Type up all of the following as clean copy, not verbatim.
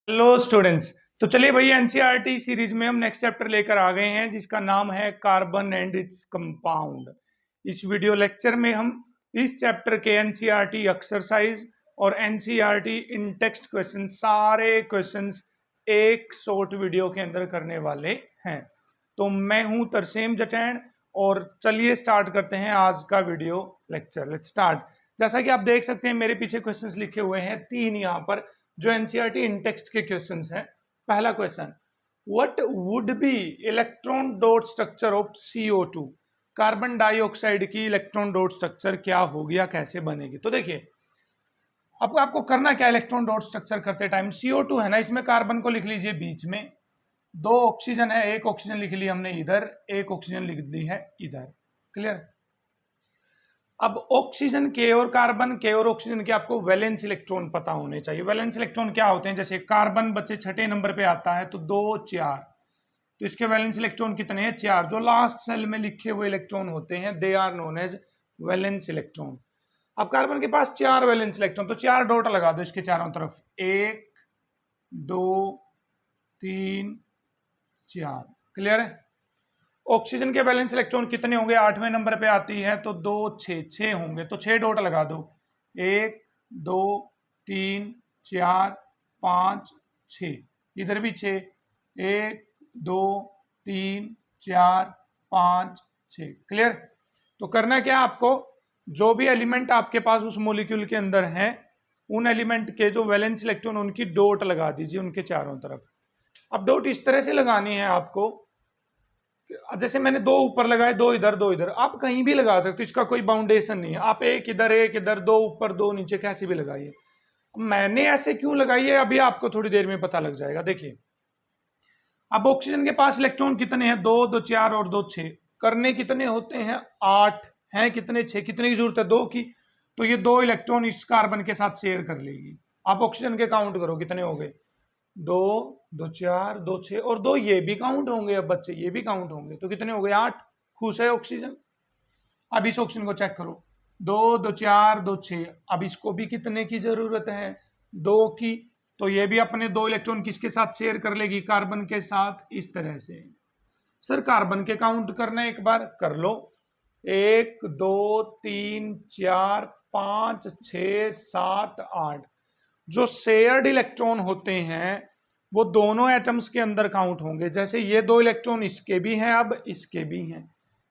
Hello students. तो चलिए भैया एनसीईआरटी सीरीज में हम नेक्स्ट चैप्टर लेकर आ गए हैं जिसका नाम है कार्बन एंड इट्स कंपाउंड। इस वीडियो लेक्चर में हम इस चैप्टर के एनसीईआरटी एक्सरसाइज और एनसीईआरटी इन टेक्स्ट क्वेश्चन सारे क्वेश्चंस एक शॉर्ट वीडियो के अंदर करने वाले हैं। तो मैं हूं तरसेम जटैन और चलिए स्टार्ट करते हैं आज का वीडियो लेक्चर। Let's start. जैसा कि आप देख सकते हैं मेरे पीछे क्वेश्चंस लिखे हुए हैं तीन यहाँ पर जो एनसीईआरटी इन टेक्स्ट के क्वेश्चंस हैं। पहला question, what would be electron dot structure of CO2। Carbon dioxide की इलेक्ट्रॉन डॉट स्ट्रक्चर क्या होगी या कैसे बनेगी। तो देखिए आपको करना क्या, इलेक्ट्रॉन डॉट स्ट्रक्चर करते टाइम CO2 है ना, इसमें कार्बन को लिख लीजिए बीच में, दो ऑक्सीजन है, एक ऑक्सीजन लिख ली हमने इधर, एक ऑक्सीजन लिख दी है इधर। क्लियर। अब ऑक्सीजन के और कार्बन के और ऑक्सीजन के आपको वैलेंस इलेक्ट्रॉन पता होने चाहिए। वैलेंस इलेक्ट्रॉन क्या होते हैं, जैसे कार्बन बच्चे छठे नंबर पे आता है तो 2 4, तो इसके वैलेंस इलेक्ट्रॉन कितने हैं 4। जो लास्ट सेल में लिखे हुए इलेक्ट्रॉन होते हैं they are known as valence electron. अब कार्बन के पास 4 वैलेंस इलेक्ट्रॉन, तो 4 डॉट लगा दो इसके चारों तरफ, 1 2 3 4। क्लियर है। ऑक्सीजन के वैलेंस इलेक्ट्रॉन कितने होंगे, 8वें नंबर पे आती है तो 2 6 होंगे, तो 6 डॉट लगा दो, 1 2 3 4 5 6, इधर भी 6, 1 2 3 4 5 6। क्लियर। तो करना क्या आपको, जो भी एलिमेंट आपके पास उस मॉलिक्यूल के अंदर है उन एलिमेंट के जो वैलेंस इलेक्ट्रॉन उनकी डॉट लगा दीजिए उनके चारों तरफ। अब डॉट इस तरह से लगानी है आपको, जैसे मैंने 2 ऊपर लगाए, 2 इधर 2 इधर, आप कहीं भी लगा सकते हो, इसका कोई बाउंडेशन नहीं है। आप एक इधर 2 ऊपर 2 नीचे कैसे भी लगाइए। मैंने ऐसे क्यों लगाई है अभी आपको थोड़ी देर में पता लग जाएगा। देखिए अब ऑक्सीजन के पास इलेक्ट्रॉन कितने हैं, 2 2 4 और 2 6, करने कितने होते हैं 8 हैं, कितने 6, कितने की जरूरत है 2 की, तो ये 2 इलेक्ट्रॉन इस कार्बन के साथ शेयर कर लेगी। आप ऑक्सीजन के काउंट करो कितने हो गए, 2 2 4 2 6 और 2 ये भी काउंट होंगे, अब बच्चे ये भी काउंट होंगे, तो कितने हो गए 8। खुश है ऑक्सीजन। अब इस ऑक्सीजन को चेक करो, 2 2 4 2 6, अब इसको भी कितने की जरूरत है 2 की, तो ये भी अपने 2 इलेक्ट्रॉन किसके साथ शेयर कर लेगी, कार्बन के साथ। इस तरह से सर कार्बन के काउंट करना एक बार कर लो, 1 2 3 4 5 6 7 8। जो शेयर्ड इलेक्ट्रॉन होते हैं वो दोनों एटम्स के अंदर काउंट होंगे। जैसे ये 2 इलेक्ट्रॉन इसके भी हैं, अब इसके भी हैं,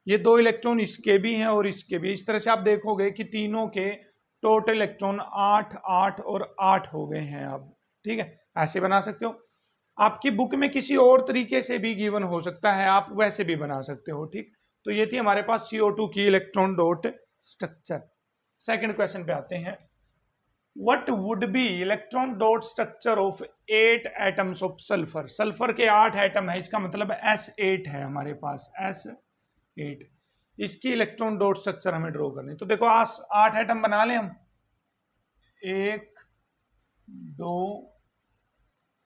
ये 2 इलेक्ट्रॉन इसके भी हैं और इसके भी। इस तरह से आप देखोगे कि तीनों के टोटल इलेक्ट्रॉन 8 8 और 8 हो गए हैं अब। ठीक है, ऐसे बना सकते हो। आपकी बुक में किसी और तरीके से भी गिवन हो सकता है, आप वैसे भी बना सकते हो। ठीक, तो ये थी हमारे पास CO2 की electron dot structure. Second question पे आते हैं, what would be electron dot structure of 8 atoms of sulfur। Sulphur के 8 एटम है, इसका मतलब S8 है हमारे पास, S8। इसकी इलेक्ट्रॉन डॉट स्ट्रक्चर हमें ड्रॉ करनी। तो देखो 8 एटम बना लें हम, 1 2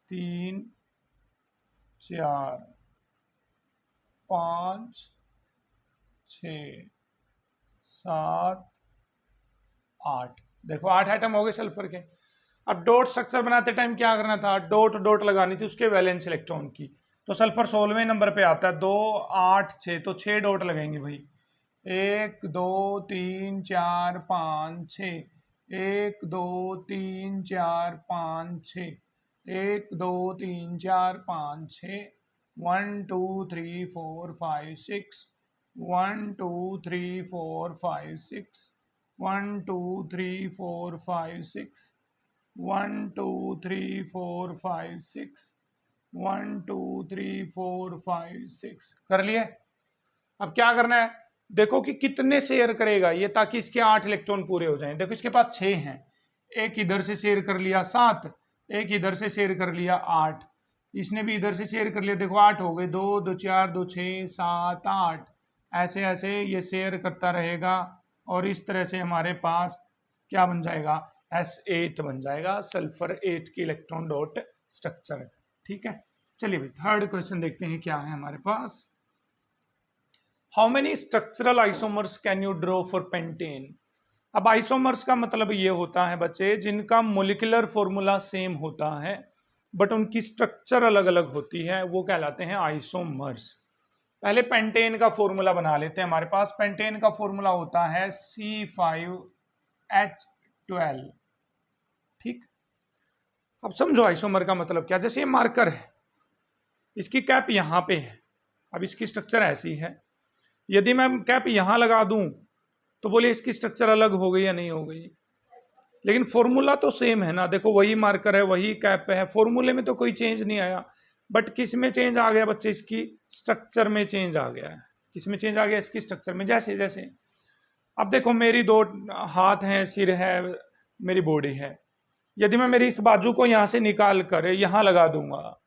3 4 5 6 7 8। देखो 8 आइटम हो गए सल्फर के। अब डॉट स्ट्रक्चर बनाते टाइम क्या करना था, डॉट डॉट लगानी थी उसके वैलेंस इलेक्ट्रॉन की। तो सल्फर 16वें नंबर पे आता है, 2 8 6, तो 6 डॉट लगेंगे भाई, 1 2 3 4 5 6, 1 2 3 4 5 6, 1 2 3 4 5 6, 1 2 3 4 5 6, 1 2 3 4 5 6, 1 2 3 4 5 6, 1 2 3 4 5 6, 1 2 3 4 5 6। कर लिए। अब क्या करना है, देखो कि कितने शेयर करेगा ये, ताकि इसके 8 इलेक्ट्रॉन पूरे हो जाएं। देखो इसके पास 6 हैं, एक इधर से शेयर कर लिया 7, एक इधर से शेयर कर लिया 8, इसने भी इधर से शेयर कर लिया, देखो 8 हो गए, 2 2 4 2 6 7 8। ऐसे ऐसे ये शेयर करता रहेगा और इस तरह से हमारे पास क्या बन जाएगा, S8 बन जाएगा, सल्फर 8 की इलेक्ट्रॉन डॉट स्ट्रक्चर। ठीक है, चलिए भाई थर्ड क्वेश्चन देखते हैं क्या है हमारे पास। How many structural isomers can you draw for pentane. अब आइसोमर्स का मतलब ये होता है बच्चे जिनका मोलिकुलर फॉर्मूला सेम होता है। बट उनकी स्ट्रक्चर अलग अलग होती है, वो कहलाते हैं आइसोमर्स। पहले पेंटेन का फॉर्मूला बना लेते हैं। हमारे पास पेंटेन का फॉर्मूला होता है C5H12। ठीक, अब समझो आइसोमर का मतलब क्या। जैसे ये मार्कर है, इसकी कैप यहां पे है, अब इसकी स्ट्रक्चर ऐसी है, यदि मैं कैप यहां लगा दूं तो बोलिए इसकी स्ट्रक्चर अलग हो गई या नहीं हो गई, लेकिन फॉर्मूला तो सेम है ना। देखो वही मार्कर है, वही कैप है, फॉर्मूले में तो कोई चेंज नहीं आया, बट किस में चेंज आ गया बच्चे, इसकी स्ट्रक्चर में चेंज आ गया है। किस में चेंज आ गया, इसकी स्ट्रक्चर में। जैसे जैसे अब देखो मेरी दो हाथ हैं, सिर है, मेरी बॉडी है, यदि मैं मेरी इस बाजू को यहां से निकाल कर यहां लगा दूंगा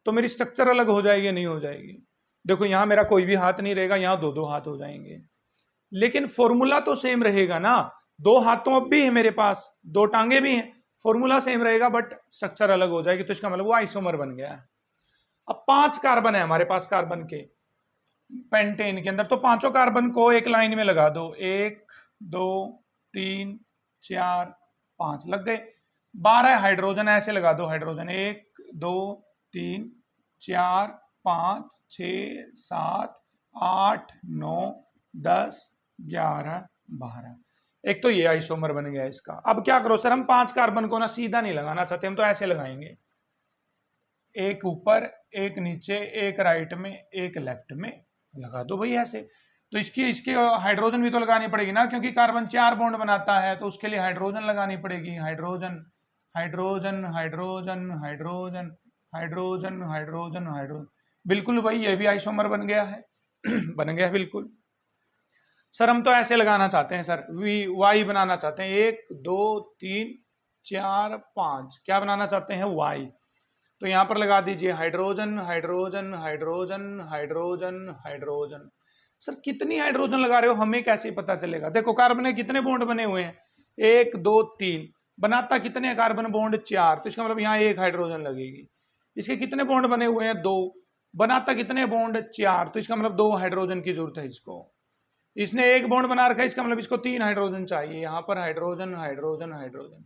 तो मेरी स्ट्रक्चर अलग हो जाएगी नहीं हो जाएगी। देखो यहां मेरा कोई भी हाथ नहीं रहेगा, यहां दो दो हाथ हो जाएंगे, लेकिन फॉर्मूला तो सेम रहेगा ना। दो हाथ तो अब भी है मेरे पास, दो टांगे भी हैं, फॉर्मूला सेम रहेगा बट स्ट्रक्चर अलग हो जाएगी, तो इसका मतलब वो आइसोमर बन गया है। अब 5 कार्बन है हमारे पास कार्बन के पेंटेन के अंदर, तो पांचों कार्बन को एक लाइन में लगा दो, 1 2 3 4 5 लग गए। 12 हाइड्रोजन ऐसे लगा दो, हाइड्रोजन 1 2 3 4 5 6 7 8 9 10 11 12। एक तो ये आइसोमर बन गया इसका। अब क्या करो सर, हम 5 कार्बन को ना सीधा नहीं लगाना चाहते, हम तो ऐसे लगाएंगे, एक ऊपर एक नीचे, एक राइट में एक लेफ्ट में, लगा दो भाई ऐसे। तो इसकी इसके हाइड्रोजन भी तो लगानी पड़ेगी ना, क्योंकि कार्बन 4 बॉन्ड बनाता है, तो उसके लिए हाइड्रोजन लगानी पड़ेगी। Hydrogen hydrogen hydrogen hydrogen hydrogen hydrogen hydrogen, बिल्कुल भाई ये भी आइसोमर बन गया है। बन गया बिल्कुल। सर हम तो ऐसे लगाना चाहते हैं सर, वाई बनाना चाहते हैं, 1 2 3 4 5, क्या बनाना चाहते हैं, वाई। तो यहां पर लगा दीजिए hydrogen hydrogen hydrogen hydrogen hydrogen. Sir कितनी हाइड्रोजन लगा रहे हो, हमें कैसे पता चलेगा। देखो कार्बन के कितने बॉन्ड बने हुए हैं, 1 2 3, बनाता कितने कार्बन बॉन्ड, 4, तो इसका मतलब यहाँ एक हाइड्रोजन लगेगी। इसके कितने बॉन्ड बने हुए हैं, 2, बनाता कितने बॉन्ड, 4, तो इसका मतलब 2 हाइड्रोजन की जरूरत है इसको। इसने एक बॉन्ड बना रखा है, इसका मतलब इसको 3 हाइड्रोजन चाहिए। यहाँ पर हाइड्रोजन हाइड्रोजन हाइड्रोजन,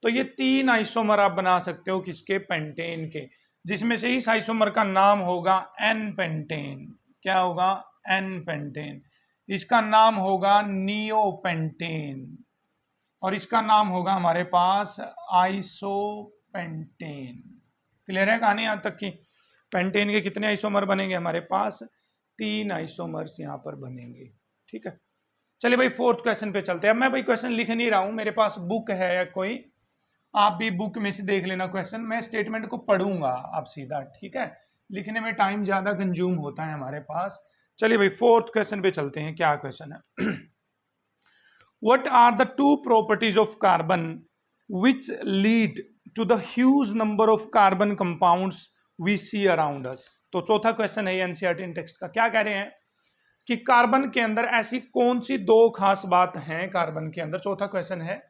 तो ये 3 आइसोमर आप बना सकते हो किसके, पेंटेन के, जिसमें से इस आइसोमर का नाम होगा एन पेंटेन। क्या होगा, एन पेंटेन। इसका नाम होगा नियोपेंटेन, और इसका नाम होगा हमारे पास आइसोपेंटेन। क्लियर है कहानी यहां तक की। पेंटेन के कितने आइसोमर बनेंगे हमारे पास, 3 आइसोमर्स यहां पर बनेंगे। ठीक है, चलिए भाई 4th क्वेश्चन पे चलते हैं। अब मैं भाई क्वेश्चन लिख नहीं रहा हूं, मेरे पास बुक है या कोई, आप भी बुक में से देख लेना क्वेश्चन, मैं स्टेटमेंट को पढ़ूंगा आप सीधा। ठीक है, लिखने में टाइम ज्यादा कंज्यूम होता है हमारे पास। चलिए भाई 4th क्वेश्चन पे चलते हैं। क्या क्वेश्चन है, What are the 2 properties of carbon which lead to the huge number of carbon compounds we see around us? तो चौथा क्वेश्चन है एनसीईआरटी इन टेक्स्ट का। क्या कह रहे हैं कि कार्बन के अंदर ऐसी कौन सी 2 खास बात हैं कार्बन के अंदर, चौथा क्वेश्चन है,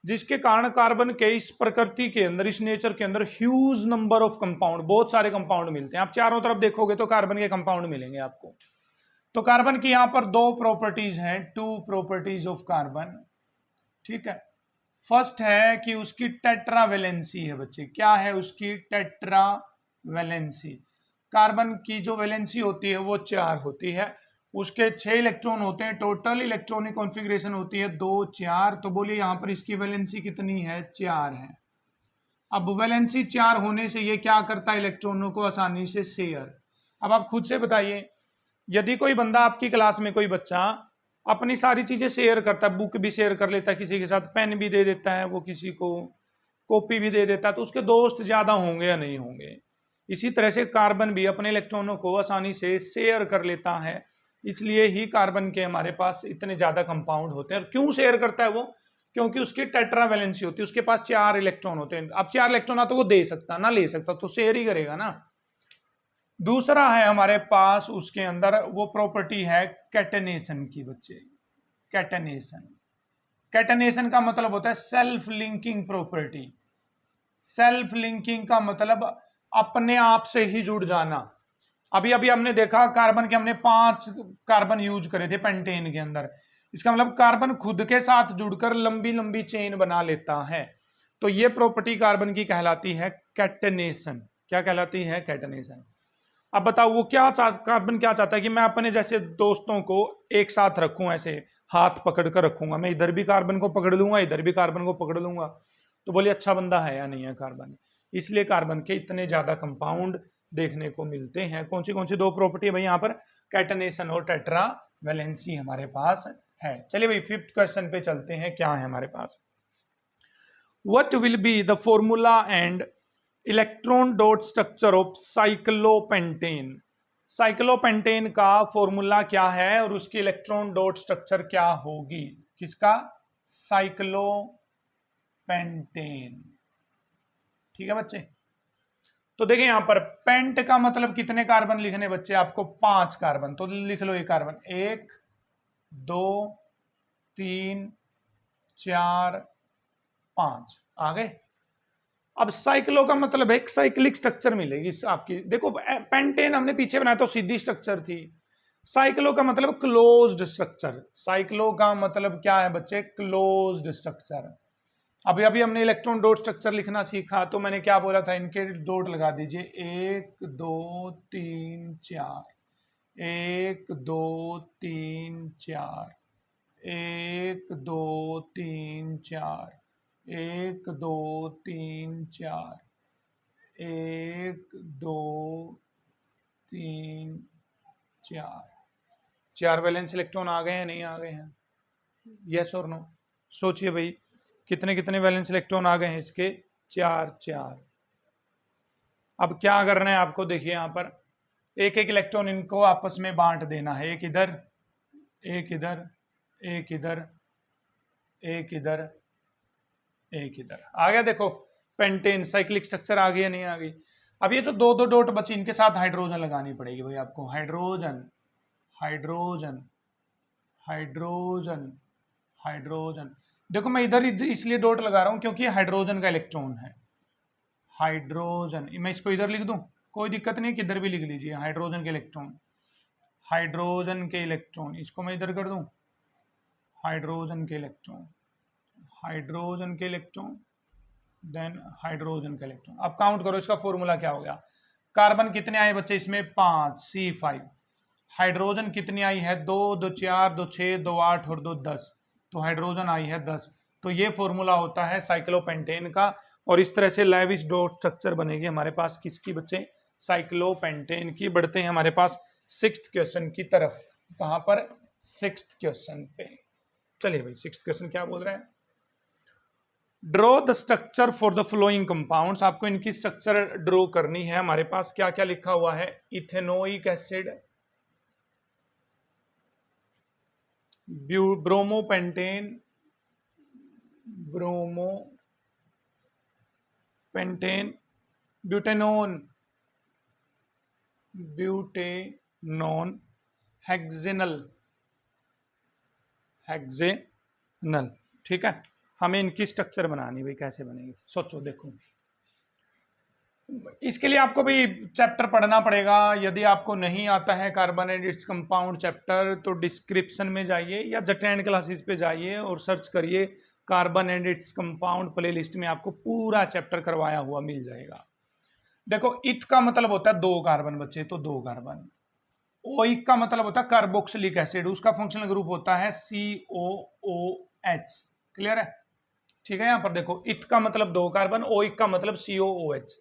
जिसके कारण कार्बन के इस प्रकृति के अंदर, इस नेचर के अंदर ह्यूज नंबर ऑफ कंपाउंड, बहुत सारे कंपाउंड मिलते हैं। आप चारों तरफ देखोगे तो कार्बन के कंपाउंड मिलेंगे आपको। तो कार्बन की यहां पर 2 प्रॉपर्टीज हैं, 2 प्रॉपर्टीज ऑफ कार्बन। ठीक है, फर्स्ट है कि उसकी टेट्रावेलेंसी है बच्चे। क्या है उसकी, टेट्रावेलेंसी। कार्बन की जो वैलेंसी होती है वो 4 होती है, उसके 6 इलेक्ट्रॉन होते हैं, टोटल इलेक्ट्रॉनिक कॉन्फ़िगरेशन होती है 2 4। तो बोलिए यहां पर इसकी वैलेंसी कितनी है, 4 है। अब वैलेंसी 4 होने से ये क्या करता है, इलेक्ट्रॉनों को आसानी से शेयर। अब आप खुद से बताइए, यदि कोई बंदा आपकी क्लास में, कोई बच्चा अपनी सारी चीजें शेयर करता है, बुक भी शेयर कर लेता है किसी के साथ, पेन भी दे देता है, वो किसी को कॉपी भी दे देता है, तो उसके दोस्त ज्यादा होंगे या नहीं होंगे। इसी तरह से कार्बन भी अपने इलेक्ट्रॉनों को आसानी से शेयर कर लेता है, इसलिए ही कार्बन के हमारे पास इतने ज्यादा कंपाउंड होते हैं। क्यों शेयर करता है वो, क्योंकि उसकी टेट्रावेलेंसी होती है, उसके पास 4 इलेक्ट्रॉन होते हैं। अब 4 इलेक्ट्रॉन आ तो वो दे सकता ना ले सकता, तो शेयर ही करेगा ना। दूसरा है हमारे पास उसके अंदर वो प्रॉपर्टी है कैटेनेशन की बच्चे, कैटेनेशन। कैटेनेशन का मतलब होता है self linking property. Self linking का मतलब अपने आप से ही जुड़ जाना। अभी अभी हमने देखा कार्बन के हमने 5 कार्बन यूज करे थे पेंटेन के अंदर, इसका मतलब कार्बन खुद के साथ जुड़कर लंबी लंबी चेन बना लेता है। तो ये प्रॉपर्टी कार्बन की कहलाती है कैटनेशन। क्या कहलाती है? कैटनेशन। अब बताओ वो क्या कार्बन क्या चाहता है कि मैं अपने जैसे दोस्तों को एक साथ रखूं, ऐसे हाथ पकड़ कर रखूंगा, मैं इधर भी कार्बन को पकड़ लूंगा, इधर भी कार्बन को पकड़ लूंगा। तो बोलिए अच्छा बंदा है या नहीं है कार्बन? इसलिए कार्बन के इतने ज्यादा कंपाउंड देखने को मिलते हैं। कौन सी दो प्रॉपर्टी है भाई यहाँ पर? कैटनेशन और टेट्रा वैलेंसी हमारे पास है। चलिए भाई फिफ्थ क्वेश्चन पे चलते हैं, क्या है हमारे पास। What will be the formula and electron dot structure of cyclopentane? Cyclopentane का फॉर्मूला क्या है और उसकी इलेक्ट्रॉन डॉट स्ट्रक्चर क्या होगी? किसका? साइक्लोपेंटेन। ठीक है बच्चे। तो देखिए यहां पर पेंट का मतलब कितने कार्बन लिखने बच्चे आपको? 5 कार्बन। तो लिख लो ये कार्बन 1 2 3 4 5 आ गए। अब साइक्लो का मतलब एक साइक्लिक स्ट्रक्चर मिलेगी आपकी। देखो पेंटेन हमने पीछे बनाया तो सीधी स्ट्रक्चर थी। साइक्लो का मतलब क्लोज्ड स्ट्रक्चर। साइक्लो का मतलब क्या है बच्चे? Closed structure. अभी अभी हमने इलेक्ट्रॉन डॉट स्ट्रक्चर लिखना सीखा, तो मैंने क्या बोला था? इनके डॉट लगा दीजिए 1 2 3 4, 1 2 3 4, 1 2 3 4, 1 2 3 4, 1 2 3 4। 4 वैलेंस इलेक्ट्रॉन आ गए हैं, नहीं आ गए हैं? यस और नो? सोचिए भाई कितने कितने वैलेंस इलेक्ट्रॉन आ गए हैं इसके? 4 4। अब क्या करना है आपको? देखिए यहां पर एक एक इलेक्ट्रॉन इनको आपस में बांट देना है। एक इधर, एक इधर, एक इधर, एक इधर, एक इधर। आ गया देखो पेंटेन साइक्लिक स्ट्रक्चर आ गई या नहीं आ गई? अब ये जो दो दो डॉट बची इनके साथ हाइड्रोजन लगानी पड़ेगी भाई आपको। Hydrogen, hydrogen, hydrogen, hydrogen. देखो मैं इधर इसलिए डॉट लगा रहा हूं क्योंकि हाइड्रोजन का इलेक्ट्रॉन है। हाइड्रोजन, मैं इसको इधर लिख दूं, कोई दिक्कत नहीं, किधर भी लिख लीजिए। हाइड्रोजन के इलेक्ट्रॉन, हाइड्रोजन के इलेक्ट्रॉन, इसको मैं इधर कर दूं। हाइड्रोजन के इलेक्ट्रॉन, हाइड्रोजन के इलेक्ट्रॉन, देन हाइड्रोजन का इलेक्ट्रॉन। अब काउंट करो इसका फॉर्मूला क्या हो गया। कार्बन कितने आए बच्चे इसमें? 5 C5। हाइड्रोजन कितनी आई है? 2 2 4 2 6 2 8 और 2 10। तो हाइड्रोजन आई है 10। तो ये फॉर्मूला होता है साइक्लोपेंटेन का। और इस तरह से लेविस डॉट स्ट्रक्चर बनेगी हमारे पास किसकी बच्चे? साइक्लोपेंटेन की। बढ़ते हैं हमारे पास सिक्स्थ क्वेश्चन की तरफ। कहां पर? सिक्स्थ क्वेश्चन पे। चलिए भाई सिक्स्थ क्वेश्चन क्या बोल रहे हैं? Draw the structure for the flowing compounds. आपको इनकी स्ट्रक्चर ड्रॉ करनी है। हमारे पास क्या क्या लिखा हुआ है? Ethanoic acid, bromopentane, bromopentane, butanone, butanone, hexanal, hexanal. ठीक है, हमें इनकी स्ट्रक्चर बनानी भाई। कैसे बनेगी सोचो। देखो इसके लिए आपको भी चैप्टर पढ़ना पड़ेगा। यदि आपको नहीं आता है carbon and its compound chapter, तो डिस्क्रिप्शन में जाइए या जटेंड क्लासेस पे जाइए और सर्च करिए carbon and its compound. Playlist में आपको पूरा चैप्टर करवाया हुआ मिल जाएगा। देखो इथ का मतलब होता है 2 कार्बन बच्चे, तो 2 कार्बन। ओइक का मतलब होता है कार्बोक्सिलिक एसिड, उसका फंक्शनल ग्रुप होता है COOH। क्लियर है? ठीक है। यहां पर देखो इथ का मतलब 2 कार्बन, ओइक का मतलब COOH।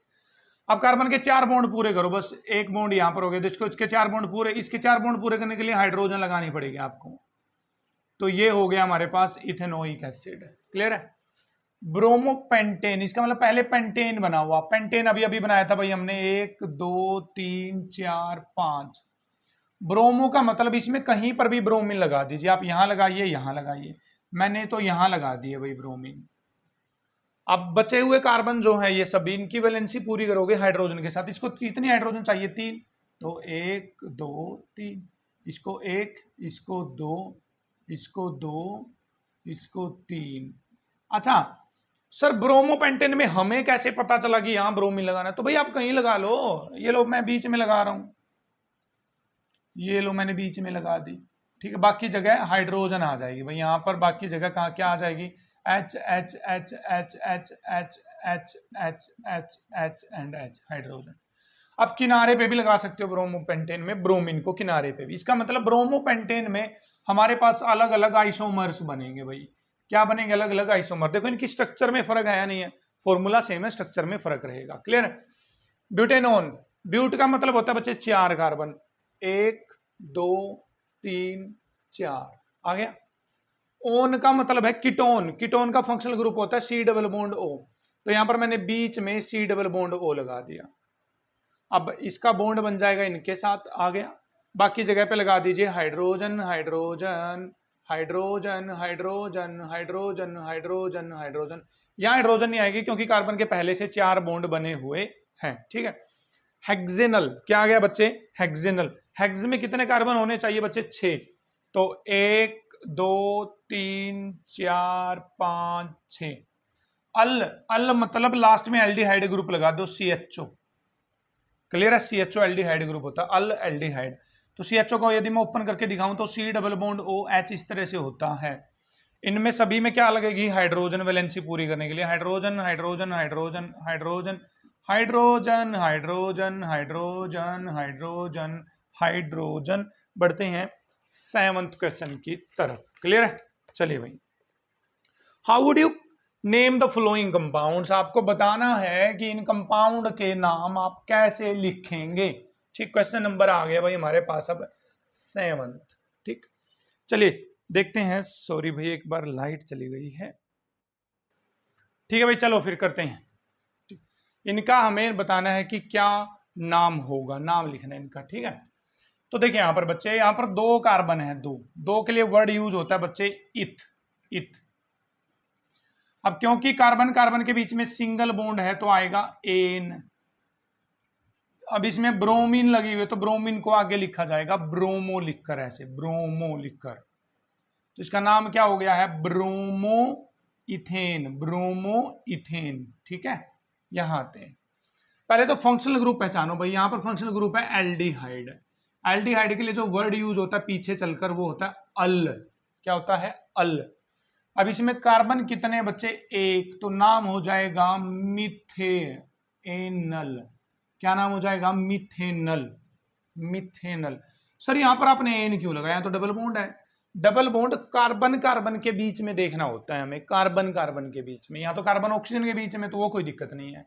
अब कार्बन के 4 बॉन्ड पूरे करो, बस एक बॉन्ड यहां पर हो गया, तो इसके 4 बॉन्ड पूरे, इसके 4 बॉन्ड पूरे करने के लिए हाइड्रोजन लगानी पड़ेगी आपको। तो ये हो गया हमारे पास इथेनोइक एसिड। क्लियर है? ब्रोमोपेंटेन, इसका मतलब पहले पेंटेन बना हुआ। पेंटेन अभी अभी बनाया था भाई हमने, 1 2 3 4 5। ब्रोमो का मतलब इसमें कहीं पर भी ब्रोमीन लगा दीजिए आप। यहां लगाइए, यहां लगाइए, मैंने तो यहां लगा दिए भाई ब्रोमीन। अब बचे हुए कार्बन जो है ये सभी, इनकी वैलेंसी पूरी करोगे हाइड्रोजन के साथ। इसको कितनी हाइड्रोजन चाहिए? 3। तो 1 2 3, इसको 1, इसको 2, इसको 2, इसको 3। अच्छा सर ब्रोमोपेंटेन में हमें कैसे पता चला कि यहां ब्रोमीन लगाना है? तो भाई आप कहीं लगा लो। ये लो मैं बीच में लगा रहा हूं, ये लो मैंने बीच में लगा दी। ठीक है, बाकी जगह हाइड्रोजन आ जाएगी भाई। यहां पर बाकी जगह कहाँ क्या आ जाएगी? H H H H H H H H H H and H hydrogen. अब किनारे पे भी लगा सकते हो ब्रोमोपेंटेन में ब्रोमीन को किनारे पे भी। इसका मतलब ब्रोमोपेंटेन में हमारे पास अलग अलग आइसोमर्स बनेंगे भाई। क्या बनेंगे? अलग अलग आइसोमर। देखो इनकी स्ट्रक्चर में फर्क है या नहीं है? फॉर्मूला सेम है, स्ट्रक्चर में फर्क रहेगा। क्लियर है? ब्यूटेनोन, ब्यूट का मतलब होता है बच्चे 4 कार्बन, 1 2 3 4 आ गया। ओन का मतलब है कीटोन, कीटोन का फंक्शनल ग्रुप होता है C डबल बॉन्ड O। तो यहां पर मैंने बीच में C डबल बॉन्ड O लगा दिया। अब इसका बॉन्ड बन जाएगा इनके साथ, आ गया। बाकी जगह पे लगा दीजिए hydrogen hydrogen hydrogen hydrogen hydrogen hydrogen hydrogen. यहां हाइड्रोजन नहीं आएगी क्योंकि कार्बन के पहले से 4 बॉन्ड बने हुए हैं। ठीक है। हेक्सेनल, क्या आ गया बच्चे? हेक्सेनल। हेक्स में कितने कार्बन होने चाहिए बच्चे? 6। तो 1 2 3 4 5 6। अल, अल मतलब लास्ट में एल्डिहाइड ग्रुप लगा दो, CHO। क्लियर है? CHO एल्डिहाइड ग्रुप होता है, अल एल्डिहाइड। तो CHO को यदि मैं ओपन करके दिखाऊं तो C डबल बॉन्ड OH इस तरह से होता है। इनमें सभी में क्या लगेगी? हाइड्रोजन वैलेंसी पूरी करने के लिए hydrogen hydrogen hydrogen hydrogen hydrogen hydrogen hydrogen hydrogen hydrogen. बढ़ते हैं 7th क्वेश्चन की तरफ। क्लियर है? चलिए भाई, how would you name the flowing compounds. आपको बताना है कि इन कंपाउंड के नाम आप कैसे लिखेंगे। ठीक, क्वेश्चन नंबर आ गया भाई हमारे पास अब 7th। ठीक, चलिए देखते हैं। सॉरी भाई, एक बार लाइट चली गई है। ठीक है भाई, चलो फिर करते हैं। इनका हमें बताना है कि क्या नाम होगा, नाम लिखना है इनका। ठीक है, तो देखिए यहां पर बच्चे, यहां पर 2 कार्बन है, दो के लिए वर्ड यूज होता है बच्चे इथ, इथ। अब क्योंकि कार्बन कार्बन के बीच में सिंगल बॉन्ड है तो आएगा एन। अब इसमें ब्रोमीन लगी हुई है तो ब्रोमीन को आगे लिखा जाएगा ब्रोमो लिखकर, ऐसे ब्रोमो लिखकर। तो इसका नाम क्या हो गया है? Bromo ethane, bromo ethane. ठीक है, यहां आते हैं। पहले तो फंक्शनल ग्रुप पहचानो भाई। यहां पर फंक्शनल ग्रुप है एल्डिहाइड। एल्डिहाइड के लिए जो वर्ड यूज होता है पीछे चलकर वो होता है अल। क्या होता है? अल। अब इसमें कार्बन कितने बच्चे? 1। तो नाम हो जाएगा मिथेनल। क्या नाम हो जाएगा? Methanal, methanal. सर यहां पर आपने एन क्यों लगाया? तो डबल बॉन्ड है। डबल बॉन्ड कार्बन कार्बन के बीच में देखना होता है हमें, कार्बन कार्बन के बीच में। यहाँ तो कार्बन ऑक्सीजन के बीच में, तो वो कोई दिक्कत नहीं है।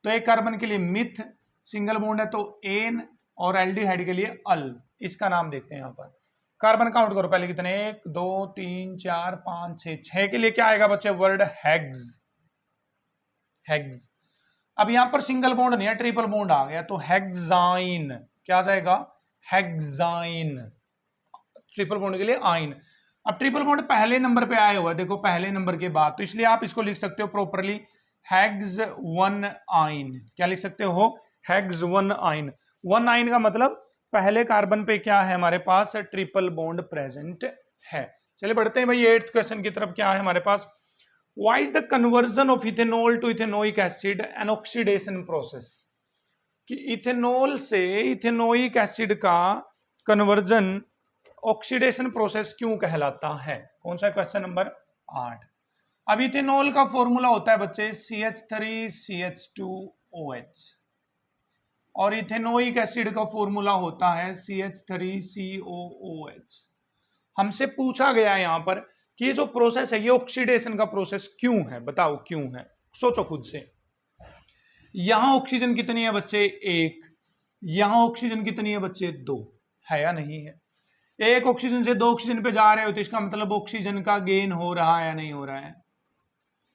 तो एक कार्बन के लिए मिथ सिंगल बॉन्ड है तो एन, और एल्डिहाइड के लिए अल। इसका नाम देखते हैं। यहाँ पर कार्बन काउंट करो पहले कितने? 1 2 3 4 5 6। 6 के लिए क्या आएगा बच्चे? वर्ड हेग्स, हेग्स। अब यहां पर सिंगल बॉन्ड नहीं है, ट्रिपल बॉन्ड आ गया तो हेक्साइन। क्या आ जाएगा? हेक्साइन। ट्रिपल बॉन्ड के लिए आइन। अब ट्रिपल बॉन्ड पहले नंबर पे आया हुआ है, देखो पहले नंबर के बाद, तो इसलिए आप इसको लिख सकते हो प्रॉपरली हेग्स 1 आइन। क्या लिख सकते हो? हेग्स 1 आइन। 1 आइन का मतलब पहले कार्बन पे क्या है हमारे पास? ट्रिपल बॉन्ड प्रेजेंट है। चलिए बढ़ते हैं भाई 8th क्वेश्चन की तरफ। क्या है हमारे पास? Why is the conversion of ethanol to ethanoic acid an oxidation process. कि इथेनॉल से इथेनोइक एसिड का कन्वर्जन ऑक्सीडेशन प्रोसेस क्यों कहलाता है? कौन सा? Question number 8। अब इथेनॉल का फॉर्मूला होता है बच्चे CH3CH2OH, और इथेनोइक एसिड का फॉर्मूला होता है CH3COOH। हमसे पूछा गया है यहां पर कि ये जो प्रोसेस है ये ऑक्सीडेशन का प्रोसेस क्यों है? बताओ क्यों है? सोचो खुद से। यहां ऑक्सीजन कितनी है बच्चे? 1। यहां ऑक्सीजन कितनी है बच्चे? 2। है या नहीं है? एक ऑक्सीजन से 2 ऑक्सीजन पे जा रहे हो तो इसका मतलब ऑक्सीजन का गेन हो रहा है या नहीं हो रहा है?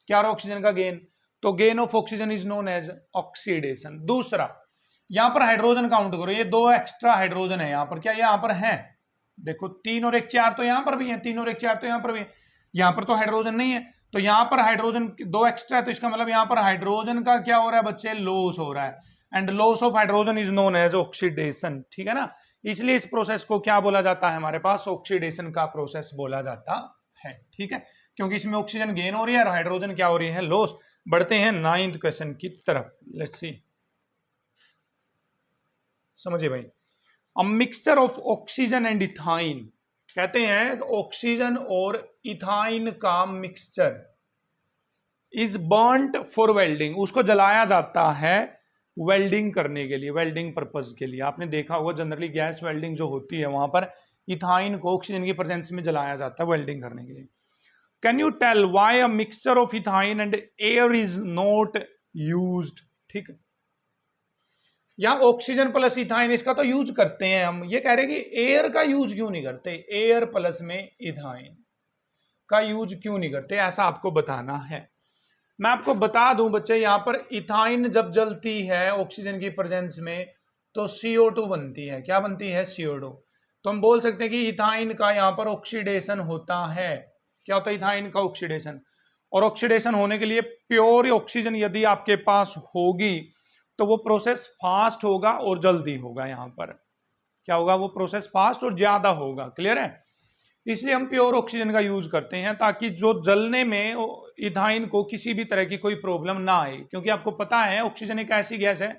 क्या रहा ऑक्सीजन का गेन? तो gain of oxygen is known as oxidation. दूसरा, यहां पर हाइड्रोजन काउंट करो, ये 2 एक्स्ट्रा हाइड्रोजन है यहां पर। क्या यहां पर है? देखो 3 और 1 4 तो यहां पर भी है, 3 और 1 4 तो यहां पर भी है। यहां पर तो हाइड्रोजन नहीं है, तो यहां पर हाइड्रोजन 2 एक्स्ट्रा है, तो इसका मतलब यहां पर हाइड्रोजन का क्या हो रहा है बच्चे? लॉस हो रहा है। And loss of hydrogen is known as oxidation. ठीक है ना? इसलिए इस प्रोसेस को क्या बोला जाता है हमारे पास? ऑक्सीडेशन का प्रोसेस बोला जाता है। ठीक है, क्योंकि इसमें ऑक्सीजन गेन हो रही है और हाइड्रोजन क्या हो रही है? लॉस। बढ़ते हैं 9th क्वेश्चन की तरफ। लेट्स सी, समझिए भाई। अ mixture of oxygen and ethyne. कहते हैं ऑक्सीजन और इथाइन का mixture is burnt for welding, उसको जलाया जाता है वेल्डिंग करने के लिए, वेल्डिंग पर्पज के लिए। आपने देखा होगा जनरली गैस वेल्डिंग जो होती है वहां पर इथाइन को ऑक्सीजन की प्रेजेंस में जलाया जाता है वेल्डिंग करने के लिए। Can you tell why a mixture of ethyne and air is not used? ठीक है, या ऑक्सीजन प्लस इथाइन इसका तो यूज करते हैं हम, ये कह रहे हैं कि एयर का यूज क्यों नहीं करते, एयर प्लस में इथाइन का यूज क्यों नहीं करते, ऐसा आपको बताना है। मैं आपको बता दूं बच्चे, यहां पर इथाइन जब जलती है ऑक्सीजन की प्रेजेंस में तो CO2 बनती है। क्या बनती है? CO2। तो हम बोल सकते हैं कि इथाइन का यहां पर ऑक्सीडेशन होता है। क्या होता है? इथाइन का ऑक्सीडेशन। और ऑक्सीडेशन होने के लिए प्योर ऑक्सीजन यदि आपके पास होगी तो वो प्रोसेस फास्ट होगा और जल्दी होगा। यहां पर क्या होगा? वो प्रोसेस फास्ट और ज्यादा होगा। क्लियर है? इसलिए हम प्योर ऑक्सीजन का यूज करते हैं ताकि जो जलने में इथाइन को किसी भी तरह की कोई प्रॉब्लम ना आए, क्योंकि आपको पता है ऑक्सीजन एक ऐसी गैस है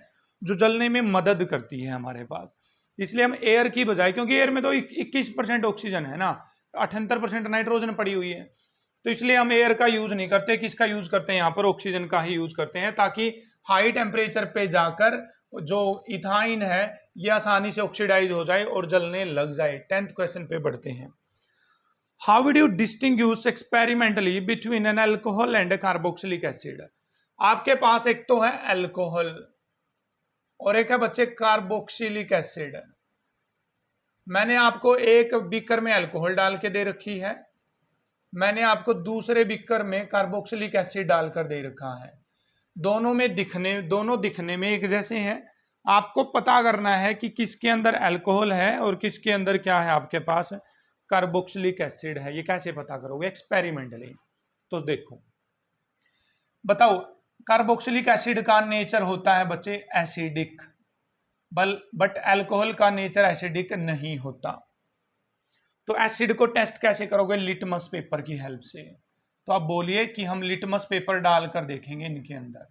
जो जलने में मदद करती है हमारे पास। इसलिए हम एयर की बजाय, क्योंकि एयर में तो 21% ऑक्सीजन है ना, 78% नाइट्रोजन पड़ी हुई है, तो इसलिए हम एयर का यूज नहीं करते। किसका यूज करते हैं? यहाँ पर ऑक्सीजन का ही यूज करते हैं, ताकि हाई टेम्परेचर पे जाकर जो इथाइन है ये आसानी से ऑक्सीडाइज हो जाए और जलने लग जाए। 10th क्वेश्चन पे बढ़ते हैं। How would you distinguish experimentally between an alcohol and a carboxylic acid? आपके पास एक तो है अल्कोहल और एक है बच्चे कार्बोक्सिलिक एसिड। मैंने आपको एक बीकर में अल्कोहल डाल के दे रखी है, मैंने आपको दूसरे बीकर में कार्बोक्सिलिक एसिड डालकर दे रखा है। दोनों दिखने में एक जैसे हैं। आपको पता करना है कि किसके अंदर अल्कोहल है और किसके अंदर क्या है, आपके पास कार्बोक्सिलिक एसिड है। ये कैसे पता करोगे? एक्सपेरिमेंटली। तो देखो, बताओ, कार्बोक्सिलिक एसिड का नेचर होता है बच्चे एसिडिक, बट अल्कोहल का नेचर एसिडिक नहीं होता। तो एसिड को टेस्ट कैसे करोगे? लिटमस पेपर की हेल्प से। तो आप बोलिए कि हम लिटमस पेपर डालकर देखेंगे इनके अंदर।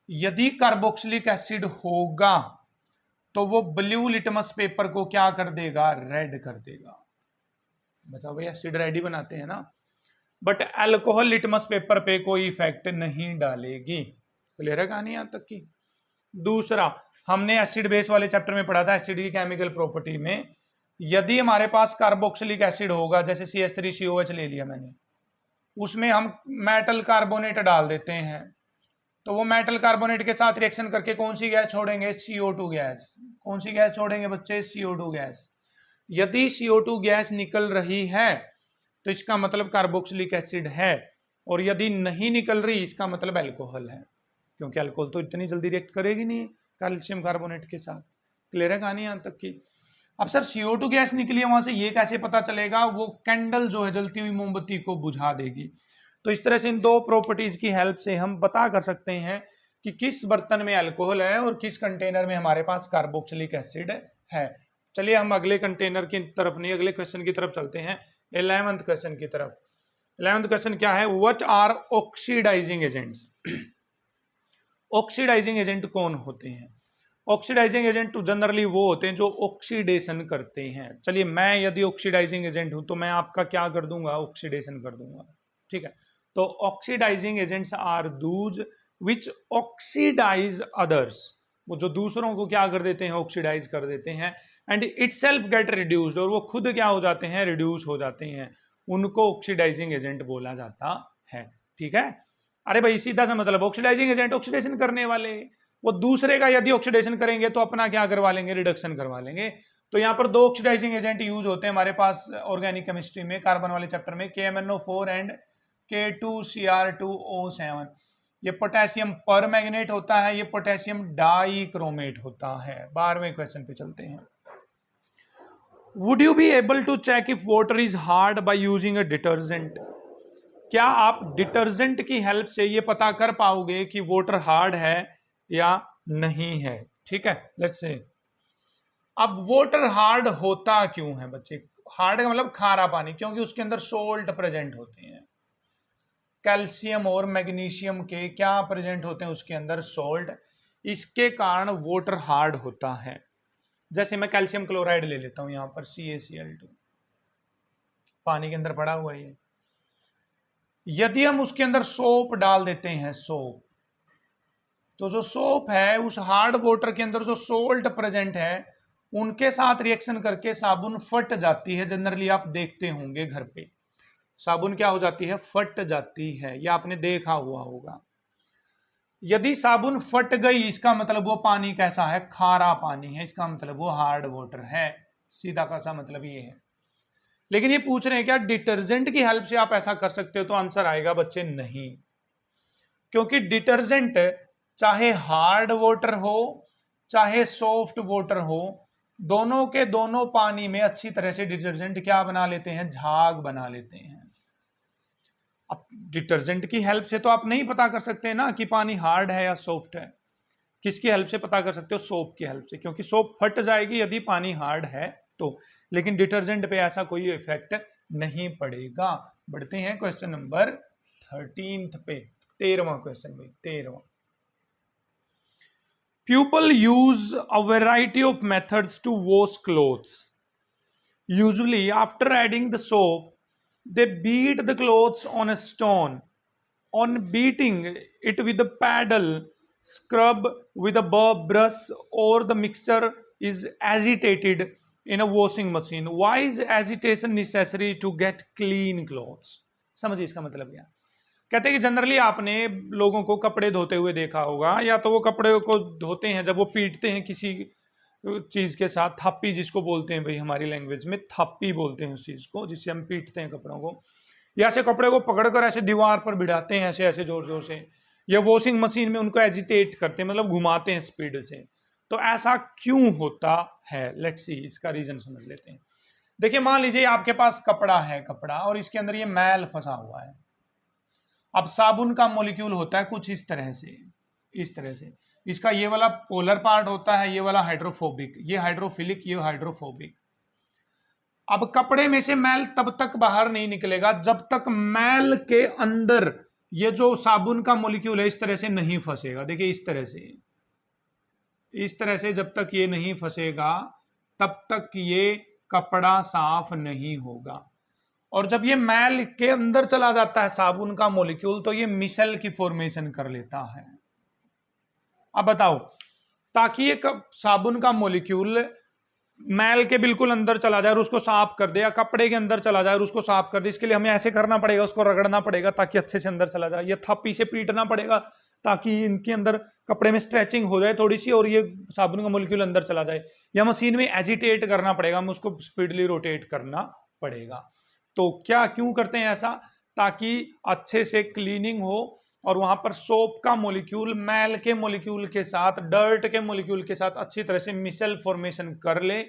यदि कार्बोक्सिलिक एसिड होगा तो वो ब्लू लिटमस पेपर को क्या कर देगा? रेड कर देगा। बताओ भाई, एसिड रेड ही बनाते हैं ना। बट अल्कोहल लिटमस पेपर पे कोई इफेक्ट नहीं डालेगी। क्लियर है कहानी यहां तक की? दूसरा, हमने एसिड बेस वाले चैप्टर में पढ़ा था एसिड की केमिकल प्रॉपर्टी में, यदि हमारे पास कार्बोक्सिलिक एसिड होगा, जैसे CH3COH ले लिया मैंने, उसमें हम मेटल कार्बोनेट डाल देते हैं, तो वो मेटल कार्बोनेट के साथ रिएक्शन करके कौन सी गैस छोड़ेंगे? CO2 gas. कौन सी गैस छोड़ेंगे बच्चे? CO2 gas. यदि CO2 गैस निकल रही है तो इसका मतलब कार्बोक्सिलिक एसिड है, और यदि नहीं निकल रही इसका मतलब अल्कोहल है, क्योंकि अल्कोहल तो इतनी जल्दी रिएक्ट करेगी नहीं कैल्शियम कार्बोनेट के साथ। क्लियर है कहानी यहां तक की? अब सर CO2 गैस निकली है वहां से, ये कैसे पता चलेगा? वो कैंडल जो है जलती हुई मोमबत्ती को बुझा देगी। तो इस तरह से इन दो प्रॉपर्टीज की हेल्प से हम पता कर सकते हैं कि किस बर्तन में अल्कोहल है और किस कंटेनर में हमारे पास कार्बोक्सिलिक एसिड है। चलिए हम अगले कंटेनर की तरफ नहीं, अगले क्वेश्चन की तरफ चलते हैं, 11th क्वेश्चन की तरफ। 11th क्वेश्चन क्या है? What are oxidising agents? Oxidising agent कौन होते हैं? ऑक्सीडाइजिंग एजेंट जनरली वो होते हैं जो ऑक्सीडेशन करते हैं। चलिए, मैं यदि ऑक्सीडाइजिंग एजेंट हूं तो मैं आपका क्या कर दूंगा? ऑक्सीडेशन कर दूंगा। ठीक है, तो oxidising agents are those which oxidise others, वो जो दूसरों को क्या कर देते हैं? ऑक्सीडाइज कर देते हैं। एंड इटसेल्फ गेट रिड्यूस्ड, और वो खुद क्या हो जाते हैं? रिड्यूस हो जाते हैं। उनको ऑक्सीडाइजिंग एजेंट बोला जाता है। ठीक है, अरे भाई सीधा सा मतलब, ऑक्सीडाइजिंग एजेंट ऑक्सीडेशन करने वाले, वो दूसरे का यदि ऑक्सीडेशन करेंगे तो अपना क्या करवा लेंगे? रिडक्शन करवा लेंगे। तो यहाँ पर दो ऑक्सीडाइजिंग एजेंट यूज होते हैं हमारे पास ऑर्गेनिक केमिस्ट्री में, कार्बन वाले चैप्टर में, KMnO4 एंड K2Cr2O7। ये पोटेशियम पर मैग्नेट होता है, ये पोटेशियम डाइक्रोमेट होता है। 12वें क्वेश्चन पे चलते हैं। Would you be able to check if water is hard by using a detergent? क्या आप डिटर्जेंट की हेल्प से ये पता कर पाओगे कि वाटर हार्ड है या नहीं है? ठीक है, लेट्स से। अब वाटर हार्ड होता क्यों है बच्चे? हार्ड का मतलब खारा पानी, क्योंकि उसके अंदर सोल्ट प्रेजेंट होते हैं। कैल्शियम और मैग्नीशियम के क्या प्रेजेंट होते हैं उसके अंदर? सोल्ट। इसके कारण वाटर हार्ड होता है। जैसे मैं कैल्शियम क्लोराइड ले लेता हूं, यहां पर CaCl2 पानी के अंदर पड़ा हुआ है। यदि हम उसके अंदर सोप डाल देते हैं, सोप, तो जो सोप है उस हार्ड वाटर के अंदर जो सोल्ट प्रेजेंट है उनके साथ रिएक्शन करके साबुन फट जाती है। जनरली आप देखते होंगे घर पे साबुन क्या हो जाती है, फट जाती है, या आपने देखा हुआ होगा। यदि साबुन फट गई इसका मतलब वो पानी कैसा है, खारा पानी है, इसका मतलब वो हार्ड वाटर है। सीधा का सा मतलब ये है। लेकिन ये पूछ रहे हैं क्या डिटर्जेंट की हेल्प से आप ऐसा कर सकते हो, तो आंसर आएगा बच्चे नहीं, क्योंकि डिटर्जेंट चाहे हार्ड वाटर हो चाहे सॉफ्ट वाटर हो, दोनों के दोनों पानी में अच्छी तरह से डिटर्जेंट क्या बना लेते हैं, झाग बना लेते हैं। अब डिटर्जेंट की हेल्प से तो आप नहीं पता कर सकते ना कि पानी हार्ड है या सॉफ्ट है। किसकी हेल्प से पता कर सकते हो, सोप की हेल्प से, क्योंकि सोप फट जाएगी यदि पानी हार्ड है तो। लेकिन डिटर्जेंट पे ऐसा कोई इफेक्ट नहीं पड़ेगा। बढ़ते हैं क्वेश्चन नंबर 13 पे, 13वां क्वेश्चन भाई, 13वां। People use a variety of methods to wash clothes. Usually, after adding the soap, they beat the clothes on a stone. On beating it with a paddle, scrub with a brush, or the mixture is agitated in a washing machine. Why is agitation necessary to get clean clothes? समझिए इसका मतलब क्या। कहते हैं कि generally आपने लोगों को कपड़े धोते हुए देखा होगा, या तो वो कपड़े को धोते हैं जब वो पीटते हैं किसी चीज के साथ, थापी जिसको बोलते हैं भाई, हमारी लैंग्वेज में थापी बोलते हैं उस चीज को जिससे हम पीटते हैं कपड़ों को, या ऐसे कपड़े को पकड़कर ऐसे दीवार पर भिड़ाते हैं ऐसे ऐसे जोर जोर से, या वॉशिंग मशीन में उनको एजिटेट करते हैं, मतलब घुमाते हैं स्पीड से। तो ऐसा क्यों होता है, लेट्स सी, इसका रीजन समझ लेते हैं। देखिए मान लीजिए आपके पास कपड़ा है, कपड़ा, और इसके अंदर ये मैल फंसा हुआ है। अब साबुन का मॉलिक्यूल होता है कुछ इस तरह से, इस तरह से। इसका ये वाला पोलर पार्ट होता है, ये वाला हाइड्रोफोबिक, ये हाइड्रोफिलिक, ये हाइड्रोफोबिक। अब कपड़े में से मैल तब तक बाहर नहीं निकलेगा जब तक मैल के अंदर ये जो साबुन का मॉलिक्यूल है इस तरह से नहीं फंसेगा। देखिए इस तरह से, इस तरह से जब तक ये नहीं फंसेगा तब तक ये कपड़ा साफ नहीं होगा। और जब ये मैल के अंदर चला जाता है साबुन का मॉलिक्यूल, तो ये मिसल की फॉर्मेशन कर लेता है। अब बताओ, ताकि ये साबुन का मॉलिक्यूल मैल के बिल्कुल अंदर चला जाए और उसको साफ कर दे, या कपड़े के अंदर चला जाए और उसको साफ कर दे, इसके लिए हमें ऐसे करना पड़ेगा, उसको रगड़ना पड़ेगा ताकि अच्छे से अंदर चला जाए, या थप्पी से पीटना पड़ेगा ताकि इनके अंदर कपड़े में स्ट्रेचिंग हो जाए थोड़ी सी और ये साबुन का मॉलिक्यूल अंदर चला जाए, या मशीन में एजिटेट करना पड़ेगा, हमें उसको स्पीडली रोटेट करना पड़ेगा। तो क्या क्यों करते हैं ऐसा, ताकि अच्छे से क्लीनिंग हो और वहां पर सोप का मॉलिक्यूल मैल के मॉलिक्यूल के साथ, डर्ट के मॉलिक्यूल के साथ अच्छी तरह से मिसल फॉर्मेशन कर ले,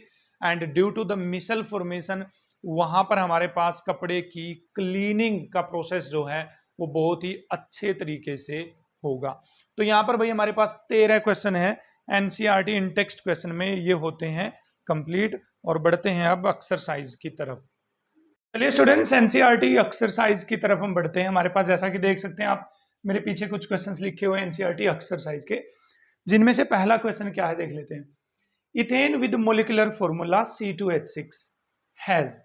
and due to the micelle formation वहां पर हमारे पास कपड़े की क्लीनिंग का प्रोसेस जो है वो बहुत ही अच्छे तरीके से होगा। तो यहां पर भाई हमारे पास 13 क्वेश्चन है एनसीईआरटी इन टेक्स्ट क्वेश्चन में, ये होते हैं कंप्लीट। और बढ़ते हैं अब एक्सरसाइज की तरफ। चलिए स्टूडेंट्स, एनसीईआरटी एक्सरसाइज की तरफ हम बढ़ते हैं। हमारे पास जैसा कि देख सकते हैं आप, मेरे पीछे कुछ क्वेश्चंस लिखे हुए हैं एनसीईआरटी एक्सरसाइज के, जिनमें से पहला क्वेश्चन क्या है देख लेते हैं। Ethane with molecular formula C2H6 has,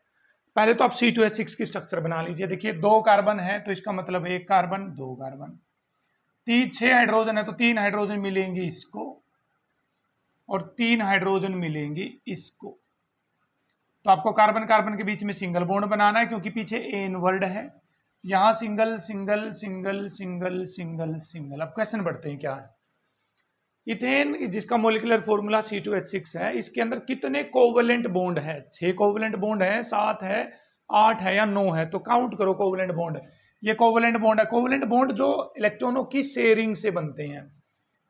पहले तो आप C2H6 की स्ट्रक्चर बना लीजिए। देखिए 2 कार्बन है तो इसका मतलब 1 कार्बन, 2 कार्बन, 6 हाइड्रोजन है तो 3 हाइड्रोजन मिलेंगी इसको और 3 हाइड्रोजन मिलेंगी इसको। तो आपको कार्बन कार्बन के बीच में सिंगल बॉन्ड बनाना है क्योंकि पीछे एन वर्ड है, यहां single single single single single single. अब क्वेश्चन बढ़ते हैं क्या है। इथेन जिसका मोलिकुलर फॉर्मूला C2H6 है, इसके अंदर कितने कोवेलेंट बॉन्ड है? 6 कोवेलेंट बॉन्ड है, 7 है, 8 है या 9 है? तो काउंट करो कोवेलेंट बॉन्ड। ये कोवेलेंट बॉन्ड है। कोवेलेंट बॉन्ड जो इलेक्ट्रॉनों की शेयरिंग से बनते हैं,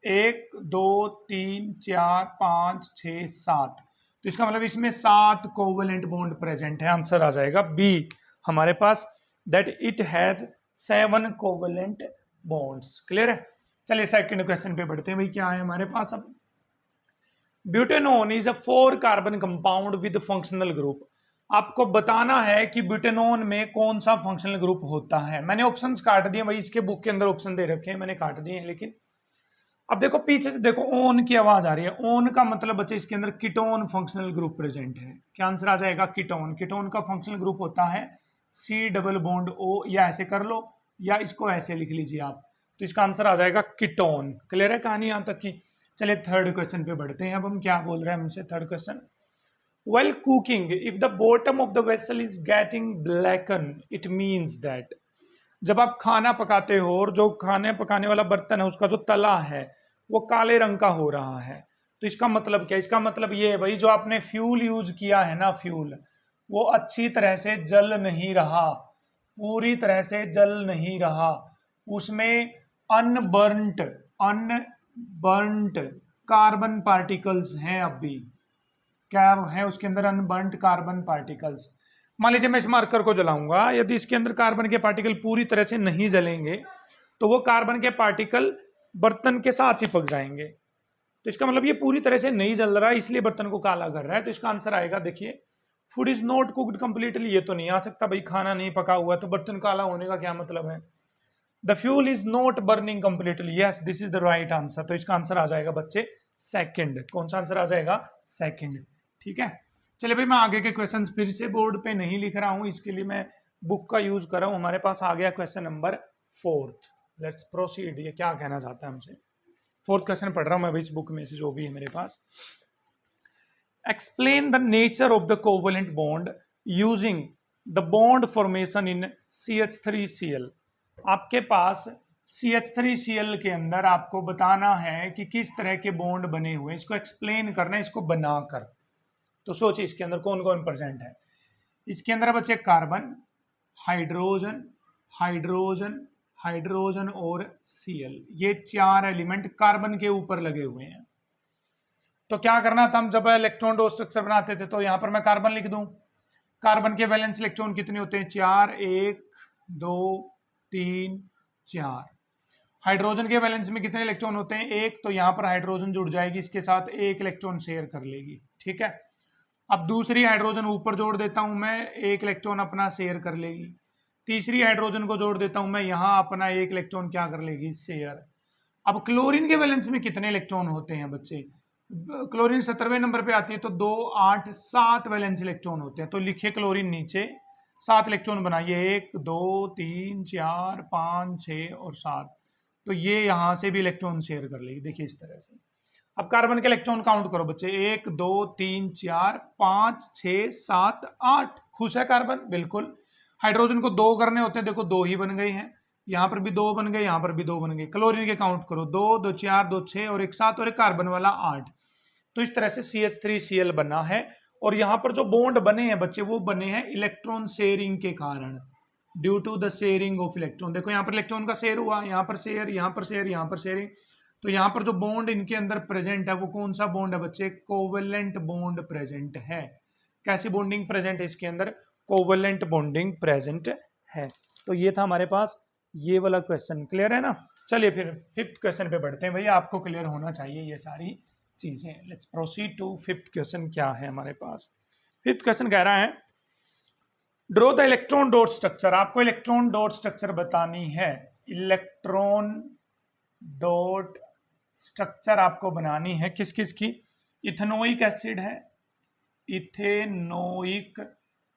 1 2 3 4 5 6 7, तो इसका मतलब इसमें 7 कोवेलेंट बॉन्ड प्रेजेंट है। आंसर आ जाएगा बी हमारे पास, that it has 7 covalent bonds. Clear है? चलिए सेकंड क्वेश्चन पे बढ़ते हैं भाई, क्या है हमारे पास अब। Butanone is a 4 carbon compound with functional group. आपको बताना है कि ब्यूटेनोन में कौन सा फंक्शनल ग्रुप होता है। मैंने ऑप्शंस काट दिए भाई, इसके बुक के अंदर ऑप्शन दे रखे हैं, मैंने काट दिए हैं। लेकिन अब देखो पीछे से देखो, ओन की आवाज आ रही है। ओन का मतलब बच्चे इसके अंदर कीटोन फंक्शनल ग्रुप प्रेजेंट है। क्या आंसर आ जाएगा? कीटोन। कीटोन का फंक्शनल ग्रुप होता है C डबल बॉन्ड O, या ऐसे कर लो या इसको ऐसे लिख लीजिए आप, तो इसका आंसर आ जाएगा कीटोन। क्लियर है कहानी यहाँ तक की? चलिए थर्ड क्वेश्चन पे बढ़ते हैं। अब हम क्या बोल रहे हैं हमसे, third question, while cooking if the bottom of the vessel is getting blackened it means that, जब आप खाना पकाते हो और जो खाने पकाने वाला बर्तन है उसका जो तला है वो काले रंग का हो रहा है, तो इसका मतलब क्या? इसका मतलब ये है भाई, जो आपने फ्यूल यूज किया है ना, फ्यूल वो अच्छी तरह से जल नहीं रहा, पूरी तरह से जल नहीं रहा, उसमें अनबर्नट अनबर्नट कार्बन पार्टिकल्स हैं अभी। क्या है उसके अंदर? अनबर्नट कार्बन पार्टिकल्स। मान लीजिए मैं इस मार्कर को जलाऊंगा, यदि इसके अंदर कार्बन के पार्टिकल पूरी तरह से नहीं जलेंगे तो वो कार्बन के पार्टिकल बर्तन के साथ चिपक जाएंगे, तो इसका मतलब ये पूरी तरह से नहीं जल रहा है इसलिए बर्तन को काला कर रहा है। तो इसका आंसर आएगा, देखिए, food is not cooked completely, ये तो नहीं आ सकता भाई, खाना नहीं पका हुआ तो बर्तन काला होने का क्या मतलब है? The fuel is not burning completely, yes this is the right answer. तो इसका आंसर आ जाएगा बच्चे सेकंड। कौन सा आंसर आ जाएगा? सेकंड। ठीक है, चलिए भाई मैं आगे के क्वेश्चंस फिर से बोर्ड पे नहीं लिख रहा हूं, इसके लिए मैं बुक का यूज कर रहा हूं। हमारे पास आ गया क्वेश्चन नंबर 4। Let's proceed. ये क्या कहना चाहता है हमसे? 4th क्वेश्चन पढ़ रहा हूं मैं भाई इस बुक में से जो भी है मेरे पास। Explain the nature of the covalent bond using the bond formation in CH3Cl। आपके पास CH3Cl के अंदर आपको बताना है कि किस तरह के बॉन्ड बने हुए हैं, इसको एक्सप्लेन करना है, इसको बनाकर। तो सोचिए इसके अंदर कौन कौन प्रेजेंट है। इसके अंदर बच्चे कार्बन, हाइड्रोजन, हाइड्रोजन, हाइड्रोजन और Cl, ये 4 एलिमेंट कार्बन के ऊपर लगे हुए हैं। तो क्या करना था, हम जब इलेक्ट्रॉन डोट स्ट्रक्चर बनाते थे तो यहां पर मैं कार्बन लिख दूं। कार्बन के वैलेंस इलेक्ट्रॉन कितने होते हैं? 4, 1 2 3 4। हाइड्रोजन के वैलेंस में कितने इलेक्ट्रॉन होते हैं? 1, तो यहां पर हाइड्रोजन जुड़ जाएगी, इसके साथ 1 इलेक्ट्रॉन शेयर कर लेगी। ठीक है, अब दूसरी हाइड्रोजन ऊपर जोड़ देता हूं मैं, 1 इलेक्ट्रॉन अपना शेयर कर लेगी। तीसरी हाइड्रोजन को जोड़ देता हूं मैं, यहां अपना 1 इलेक्ट्रॉन क्या कर लेगी? शेयर। अब क्लोरीन के वैलेंस में कितने इलेक्ट्रॉन होते हैं बच्चे? क्लोरीन 17वें नंबर पे आती है, तो 2 8 7 वैलेंस इलेक्ट्रॉन होते हैं। तो लिखिए क्लोरीन नीचे 7 इलेक्ट्रॉन बनाइए, 1 2 3 4 5 6 और 7। तो ये यहां से भी इलेक्ट्रॉन शेयर कर लेगी, देखिए इस तरह से। अब कार्बन के इलेक्ट्रॉन काउंट करो बच्चे, 1 2 3 4 5 6 7 8। खुश है कार्बन? बिल्कुल। हाइड्रोजन को 2 करने होते हैं, देखो 2 ही बन गए हैं, यहां पर भी 2 बन गए, यहां पर भी 2 बन गए। क्लोरीन के काउंट करो, 2 2 4 2 6 और 1 7 और एक कार्बन वाला 8। तो इस तरह से CH3Cl बना है। और यहां पर जो बॉन्ड बने हैं बच्चे वो बने हैं इलेक्ट्रॉन शेयरिंग के कारण, due to the sharing of electron. देखो यहाँ पर इलेक्ट्रॉन का शेयर हुआ, यहाँ पर शेयर, यहाँ पर शेयर, यहाँ पर शेयरिंग। तो यहाँ पर जो बॉन्ड इनके अंदर प्रेजेंट है वो कौन सा बॉन्ड है बच्चे? कोवेलेंट बॉन्ड प्रेजेंट है। कैसी बॉन्डिंग प्रेजेंट है इसके अंदर? कोवेलेंट बॉन्डिंग प्रेजेंट है। तो ये था हमारे पास ये वाला क्वेश्चन। क्लियर है ना? चलिए फिर 5th क्वेश्चन पे बढ़ते हैं। भैया आपको क्लियर होना चाहिए ये सारी चीजें। Let's proceed to 5th question. क्या है हमारे पास? 5th क्वेश्चन कह रहा है draw the electron dot structure. आपको इलेक्ट्रॉन डॉट स्ट्रक्चर बतानी है। इलेक्ट्रॉन डॉट स्ट्रक्चर आपको बनानी है किस किस की? इथेनोइक एसिड है, इथेनोइक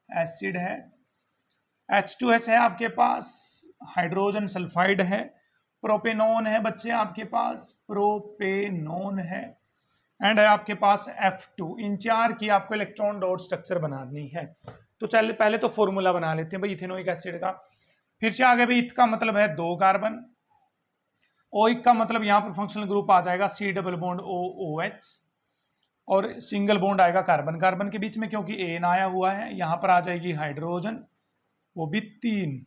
एसिड है, H2S है आपके पास, हाइड्रोजन सल्फाइड है, प्रोपेनॉन है बच्चे आपके पास, प्रोपेनॉन है, एंड है आपके पास F2। इन 4 की आपको इलेक्ट्रॉन डॉट स्ट्रक्चर बनानी है। तो चलिए पहले तो फॉर्मूला बना लेते हैं भाई इथेनोइक एसिड का। फिर से आगे भाई, इथ का मतलब है 2 कार्बन, ओइक का मतलब यहाँ पर फंक्शनल ग्रुप आ जाएगा C डबल बॉन्ड OOH, और सिंगल बॉन्ड आएगा कार्बन कार्बन के बीच में, क्योंकि एन आया हुआ है। यहाँ पर आ जाएगी हाइड्रोजन, वो भी 3।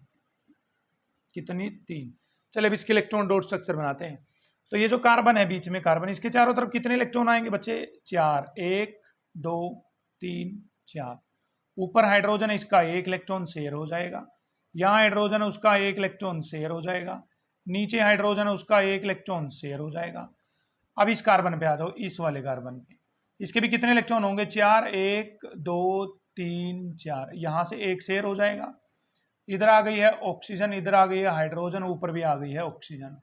कितनी? 3। चलिए अब इसके इलेक्ट्रॉन डॉट स्ट्रक्चर बनाते हैं। तो ये जो कार्बन है बीच में कार्बन, इसके चारों तरफ कितने इलेक्ट्रॉन आएंगे बच्चे? 4। 1 2 3 4। ऊपर हाइड्रोजन है, इसका 1 इलेक्ट्रॉन शेयर हो जाएगा। यहाँ हाइड्रोजन है, उसका 1 इलेक्ट्रॉन शेयर हो जाएगा। नीचे हाइड्रोजन है, उसका 1 इलेक्ट्रॉन शेयर हो जाएगा। अब इस कार्बन पे आ जाओ, इस वाले कार्बन पे, इसके भी कितने इलेक्ट्रॉन होंगे? 4। 1 2 3 4। यहाँ से 1 शेयर हो जाएगा। इधर आ गई है ऑक्सीजन, इधर आ गई है हाइड्रोजन, ऊपर भी आ गई है ऑक्सीजन।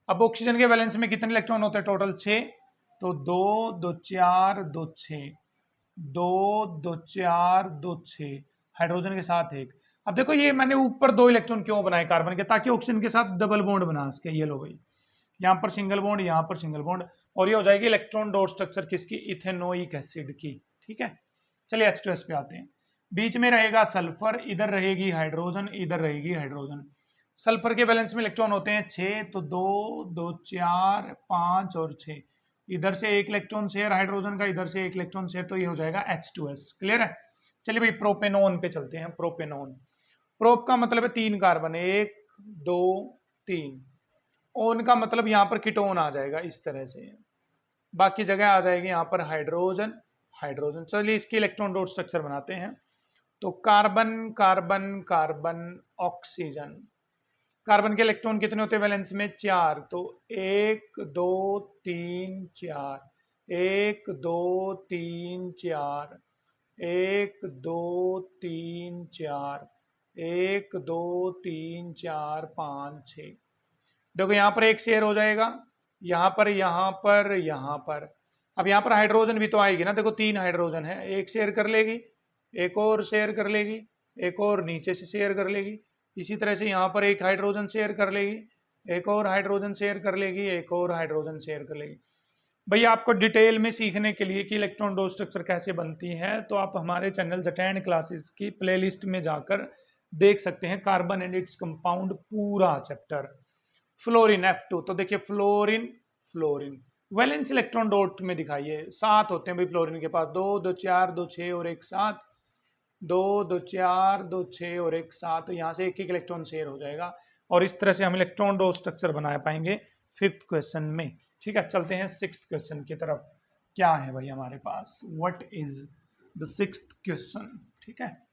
अब ऑक्सीजन के वैलेंस में कितने इलेक्ट्रॉन होते हैं टोटल? 6। तो 2 2 4 2 6, 2 2 4 2 6, हाइड्रोजन के साथ 1। अब देखो ये मैंने ऊपर 2 इलेक्ट्रॉन क्यों बनाए कार्बन के, ताकि ऑक्सीजन के साथ डबल बॉन्ड बना सके। ये लो भाई, यहाँ पर सिंगल बॉन्ड, यहाँ पर सिंगल बॉन्ड, और ये हो जाएगी इलेक्ट्रॉन डॉट स्ट्रक्चर किसकी, इथेनोइक एसिड की। ठीक है, चलिए H2S पे आते हैं। बीच में रहेगा सल्फर, इधर रहेगी हाइड्रोजन, इधर रहेगी हाइड्रोजन। सल्फर के बैलेंस में इलेक्ट्रॉन होते हैं 6, तो 2 2 4 5 और 6। इधर से 1 इलेक्ट्रॉन शेयर हाइड्रोजन का, इधर से 1 इलेक्ट्रॉन शेयर, तो ये हो जाएगा H2S। क्लियर है। चलिए भाई प्रोपेनोन पे चलते हैं। प्रोपेनोन, प्रोप का मतलब है 3 कार्बन, 1 2 3। ओन का मतलब यहाँ पर कीटोन आ जाएगा इस तरह से, बाकी जगह आ जाएगी यहाँ पर हाइड्रोजन हाइड्रोजन। चलिए इसकी इलेक्ट्रॉन डॉट स्ट्रक्चर बनाते हैं। तो carbon carbon carbon oxygen, carbon के इलेक्ट्रॉन कितने होते हैं वैलेंस में, 4, तो 1 2 3 4, 1 2 3 4, 1 2 3 4, 1 2 3 4 5 6। देखो यहाँ पर एक शेयर हो जाएगा, यहाँ पर, यहाँ पर, यहाँ पर। अब यहाँ पर हाइड्रोजन भी तो आएगी ना, देखो 3 हाइड्रोजन है, एक शेयर कर लेगी, एक और शेयर कर लेगी, एक और नीचे से शेयर कर लेगी। इसी तरह से यहाँ पर एक हाइड्रोजन शेयर कर लेगी, एक और हाइड्रोजन शेयर कर लेगी, एक और हाइड्रोजन शेयर कर लेगी। भैया आपको डिटेल में सीखने के लिए कि इलेक्ट्रॉन डॉट स्ट्रक्चर कैसे बनती है, तो आप हमारे चैनल जटैन क्लासेस की प्लेलिस्ट में जाकर देख सकते हैं कार्बन एंड इट्स कंपाउंड पूरा चैप्टर। फ्लोरीन F2, तो देखिए fluorine fluorine valence electron dot में दिखाइए, 7 होते हैं भाई फ्लोरीन के पास, 2 2 4 2 6 और 1 7, 2 2 4 2 6 और 1 7। तो यहाँ से एक एक इलेक्ट्रॉन शेयर हो जाएगा, और इस तरह से हम इलेक्ट्रॉन डॉट स्ट्रक्चर बना पाएंगे 5th क्वेश्चन में। ठीक है, चलते हैं 6th क्वेश्चन की तरफ। क्या है भाई हमारे पास, what is the 6th question. ठीक है,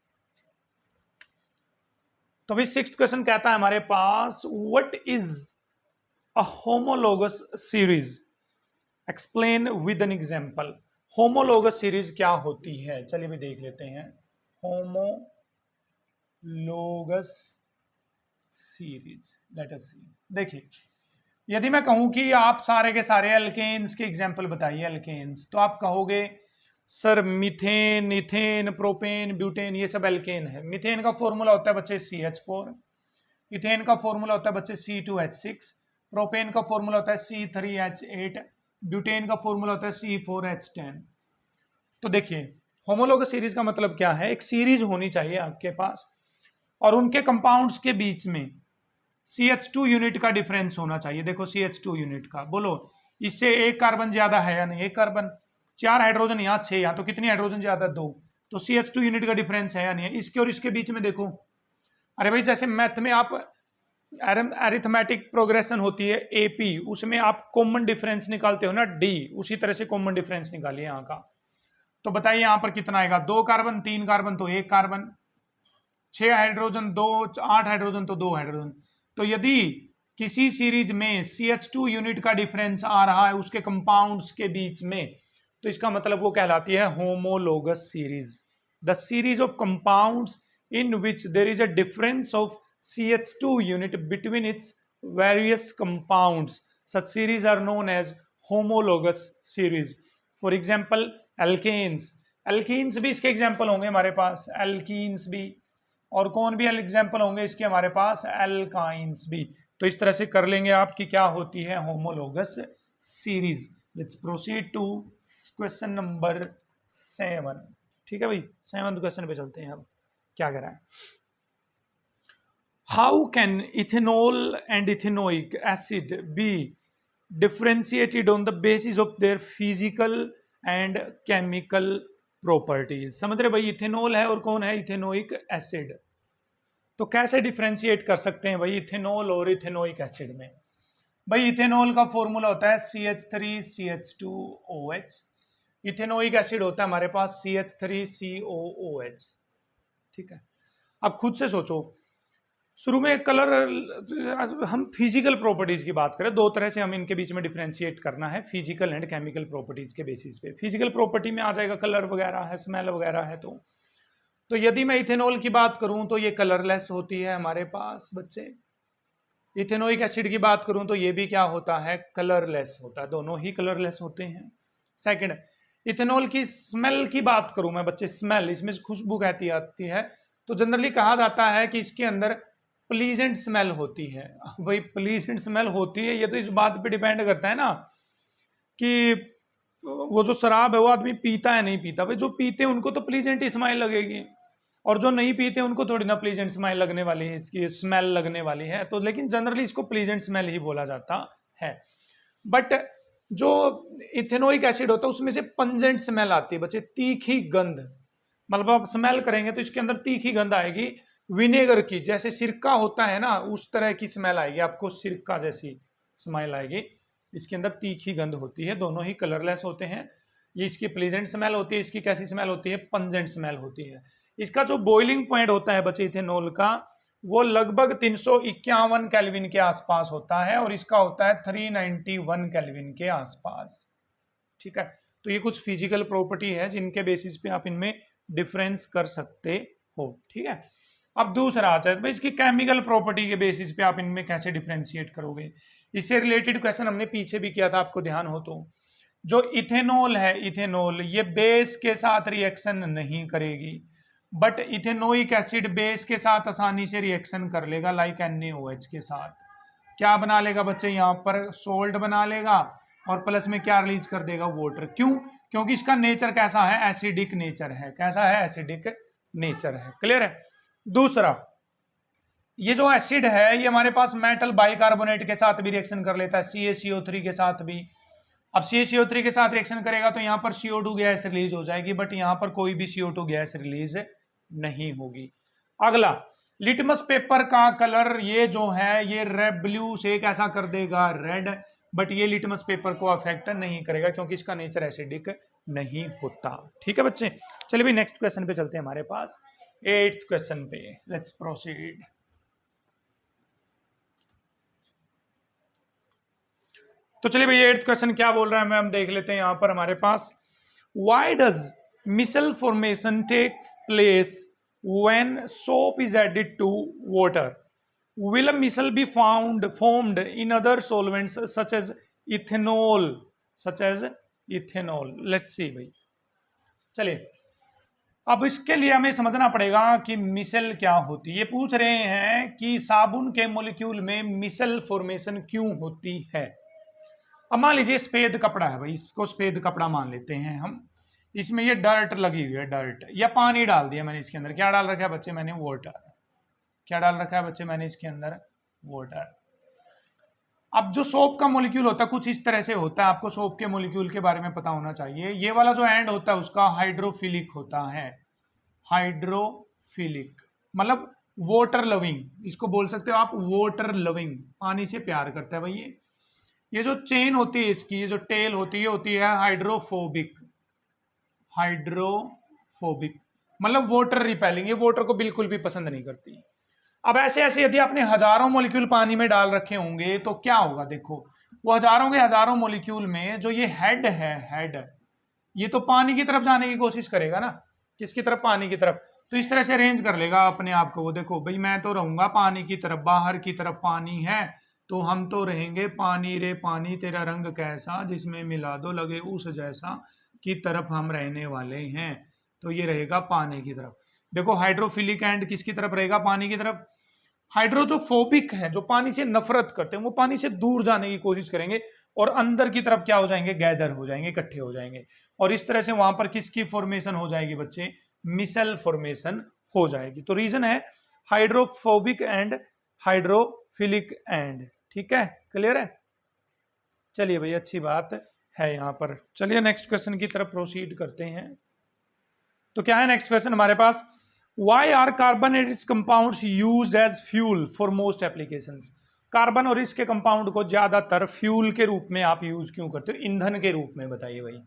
तो भाई 6th क्वेश्चन कहता है हमारे पास, what is a homologous series, explain with an example. Homologous series क्या होती है, चलिए भी देख लेते हैं। Homologous series, let us see. देखिए, यदि मैं कहूं कि आप सारे के सारे अल्केन्स के एग्जांपल बताइए, अल्केन्स, तो आप कहोगे sir methane, ethane, propane, butane, ये सब एल्केन है। मीथेन का फॉर्मूला होता है बच्चे CH4, इथेन का फॉर्मूला होता है बच्चे C2H6, प्रोपेन का फॉर्मूला होता है C3H8, ब्यूटेन का फॉर्मूला होता है C4H10। तो देखिए होमोलोगस सीरीज का मतलब क्या है, एक सीरीज होनी चाहिए आपके पास, और उनके कंपाउंड्स के बीच में CH2 यूनिट का डिफरेंस होना चाहिए। देखो CH2 यूनिट का, बोलो इससे एक कार्बन ज्यादा है या नहीं, एक कार्बन, 4 हाइड्रोजन यहाँ 6 यहाँ, तो कितनी हाइड्रोजन ज्यादा, 2, तो CH2 यूनिट का डिफरेंस है या नहीं है। इसके और इसके बीच में देखो, अरे भाई जैसे मैथ में आप अरिथमेटिक प्रोग्रेशन होती है AP, उसमें आप कॉमन डिफरेंस निकालते हो ना D, उसी तरह से कॉमन डिफरेंस निकालिए यहाँ का। तो बताइए यहाँ पर कितना आएगा, 2 कार्बन 3 कार्बन तो 1 कार्बन, 6 हाइड्रोजन 2, 8 हाइड्रोजन तो 2 हाइड्रोजन। तो यदि किसी सीरीज में CH2 यूनिट का डिफरेंस आ रहा है उसके कंपाउंड्स के बीच में, तो इसका मतलब वो कहलाती है homologous series. The series of compounds in which there is a difference of CH2 unit between its various compounds. Such series are known as homologous series. For example, alkanes. Alkenes भी इसके एग्जाम्पल होंगे हमारे पास, alkenes भी, और कौन भी example होंगे इसके हमारे पास, alkynes भी। तो इस तरह से कर लेंगे आप कि क्या होती है homologous series. Let's proceed to question number 7। ठीक है भाई, 7th क्वेश्चन पे चलते हैं। अब क्या कह रहा है, how can ethanol and ethanoic acid be differentiated on the basis of their physical and chemical properties. समझ रहे भाई, इथेनॉल है और कौन है, इथेनोइक एसिड। तो कैसे डिफ्रेंशिएट कर सकते हैं भाई इथेनॉल और इथेनोइक एसिड में। भाई इथेनॉल का फॉर्मूला होता है CH3CH2OH, इथेनोइक एसिड होता है हमारे पास CH3COOH। ठीक है, अब खुद से सोचो, शुरू में कलर, हम फिजिकल प्रॉपर्टीज की बात करें, 2 तरह से हम इनके बीच में डिफरेंशिएट करना है, फिजिकल एंड केमिकल प्रॉपर्टीज के बेसिस पे। फिजिकल प्रॉपर्टी में आ जाएगा कलर वगैरह है, स्मेल वगैरह है। तो यदि मैं इथेनॉल की बात करूं तो ये कलरलेस होती है हमारे पास बच्चे। इथेनोइक एसिड की बात करूं तो ये भी क्या होता है, कलरलेस होता है, दोनों ही कलरलेस होते हैं। सेकंड, इथेनॉल की स्मेल की बात करूं मैं बच्चे, स्मेल, इसमें खुशबू कहती आती है, तो जनरली कहा जाता है कि इसके अंदर प्लीजेंट स्मेल होती है। भाई प्लीजेंट स्मेल होती है, ये तो इस बात पे डिपेंड करता है ना कि वो जो शराब है वो आदमी पीता है नहीं पीता। भाई जो पीते हैं उनको तो प्लीजेंट स्मेल लगेगी, और जो नहीं पीते उनको थोड़ी ना प्लीजेंट स्मेल लगने वाली है, इसकी स्मेल लगने वाली है। तो लेकिन जनरली इसको प्लीजेंट स्मेल ही बोला जाता है। बट जो इथेनोइक एसिड होता है उसमें से पंजेंट स्मेल आती है बच्चे, तीखी गंध। मतलब आप स्मेल करेंगे तो इसके अंदर तीखी गंध आएगी विनेगर की, जैसे सिरका होता है ना उस तरह की स्मेल आएगी आपको, सिरका जैसी स्मेल आएगी। इसके अंदर तीखी गंध होती है, दोनों ही कलरलेस होते हैं। ये इसकी प्लीजेंट स्मेल होती है, इसकी कैसी स्मेल होती है, पंजेंट स्मेल होती है। इसका जो बॉइलिंग पॉइंट होता है बच्चे इथेनॉल का, वो लगभग 351 केल्विन के आसपास होता है, और इसका होता है 391 केल्विन के आसपास। ठीक है, तो ये कुछ फिजिकल प्रॉपर्टी है जिनके बेसिस पे आप इनमें डिफरेंस कर सकते हो। ठीक है, अब दूसरा आता है भाई इसकी केमिकल प्रॉपर्टी के बेसिस पे आप इनमें कैसे डिफरेंशिएट करोगे। इससे रिलेटेड क्वेश्चन हमने पीछे भी किया था, आपको ध्यान हो तो। जो इथेनॉल है, इथेनॉल ये बेस के साथ रिएक्शन नहीं करेगी, बट इथेनोइक एसिड बेस के साथ आसानी से रिएक्शन कर लेगा, लाइक NaOH के साथ। क्या बना लेगा बच्चे, यहाँ पर सोल्ट बना लेगा, और प्लस में क्या रिलीज कर देगा, वाटर। क्यों? क्योंकि इसका नेचर कैसा है, एसिडिक नेचर है। कैसा है, एसिडिक नेचर है। क्लियर है। दूसरा, ये जो एसिड है ये हमारे पास मेटल बाइकार्बोनेट के साथ भी रिएक्शन कर लेता है, CaCO3 के साथ भी। अब CaCO3 के साथ रिएक्शन करेगा तो यहाँ पर CO2 गैस रिलीज हो जाएगी, बट यहाँ पर कोई भी CO2 गैस रिलीज नहीं होगी। अगला, लिटमस पेपर का कलर ये जो है ये रेड ब्लू से कैसा कर देगा, रेड, बट ये लिटमस पेपर को अफेक्ट नहीं करेगा क्योंकि इसका नेचर एसिडिक नहीं होता। ठीक है बच्चे, चलिए भाई नेक्स्ट क्वेश्चन पे चलते हैं हमारे पास, 8th क्वेश्चन पे। Let's proceed. तो चलिए भैया 8th क्वेश्चन क्या बोल रहा है मैं हम देख लेते हैं। यहां पर हमारे पास, why does micelle formation takes place when soap is added to water? Will a micelle be formed in other solvents such as ethanol, let's see भाई। चलिए अब इसके लिए हमें समझना पड़ेगा कि मिसल क्या होती है। ये पूछ रहे हैं कि साबुन के मॉलिक्यूल में मिसल फॉर्मेशन क्यों होती है। अब मान लीजिए सफेद कपड़ा है भाई, इसको सफेद कपड़ा मान लेते हैं हम। इसमें ये डर्ट लगी हुई है, डर्ट या पानी डाल दिया मैंने इसके अंदर। क्या डाल रखा है बच्चे मैंने, वाटर। क्या डाल रखा है बच्चे मैंने इसके अंदर, वाटर। अब जो सोप का मॉलिक्यूल होता है कुछ इस तरह से होता है, आपको सोप के मॉलिक्यूल के बारे में पता होना चाहिए। ये वाला जो एंड होता है उसका हाइड्रोफिलिक होता है, हाइड्रोफिलिक मतलब वाटर लविंग, इसको बोल सकते हो आप वाटर लविंग, पानी से प्यार करता है भाई। ये जो चेन होती है इसकी, ये जो टेल होती है हाइड्रोफोबिक, हाइड्रोफोबिक मतलब वाटर रिपेलिंग, ये वाटर को बिल्कुल भी पसंद नहीं करती। अब ऐसे ऐसे यदि आपने हजारों मॉलिक्यूल पानी में डाल रखे होंगे तो क्या होगा, देखो वो हजारों के हजारों मॉलिक्यूल में जो ये हेड है, हेड ये तो पानी की तरफ जाने की कोशिश करेगा ना, किसकी तरफ, पानी की तरफ। तो इस तरह से अरेंज कर लेगा अपने आप को। वो देखो भाई मैं तो रहूंगा पानी की तरफ, बाहर की तरफ पानी है तो हम तो रहेंगे पानी रे पानी तेरा रंग कैसा, जिसमें मिला दो लगे उस जैसा, की तरफ हम रहने वाले हैं। तो ये रहेगा पानी की तरफ। देखो हाइड्रोफिलिक एंड किसकी तरफ रहेगा, पानी की तरफ। हाइड्रोजोफोबिक है, जो पानी से नफरत करते हैं, वो पानी से दूर जाने की कोशिश करेंगे और अंदर की तरफ क्या हो जाएंगे, गैदर हो जाएंगे, इकट्ठे हो जाएंगे। और इस तरह से वहां पर किसकी फॉर्मेशन हो जाएगी बच्चे, मिसल फॉर्मेशन हो जाएगी। तो रीजन है हाइड्रोफोबिक एंड हाइड्रोफिलिक एंड। ठीक है, क्लियर है। चलिए भाई अच्छी बात है यहाँ पर। चलिए नेक्स्ट क्वेश्चन की तरफ प्रोसीड करते हैं। तो क्या है नेक्स्ट क्वेश्चन हमारे पास, why are carbon and its compounds used as fuel for most applications? Carbon और इसके कंपाउंड को ज्यादातर फ्यूल के रूप में आप यूज क्यों करते हो, ईंधन के रूप में, बताइए भाई।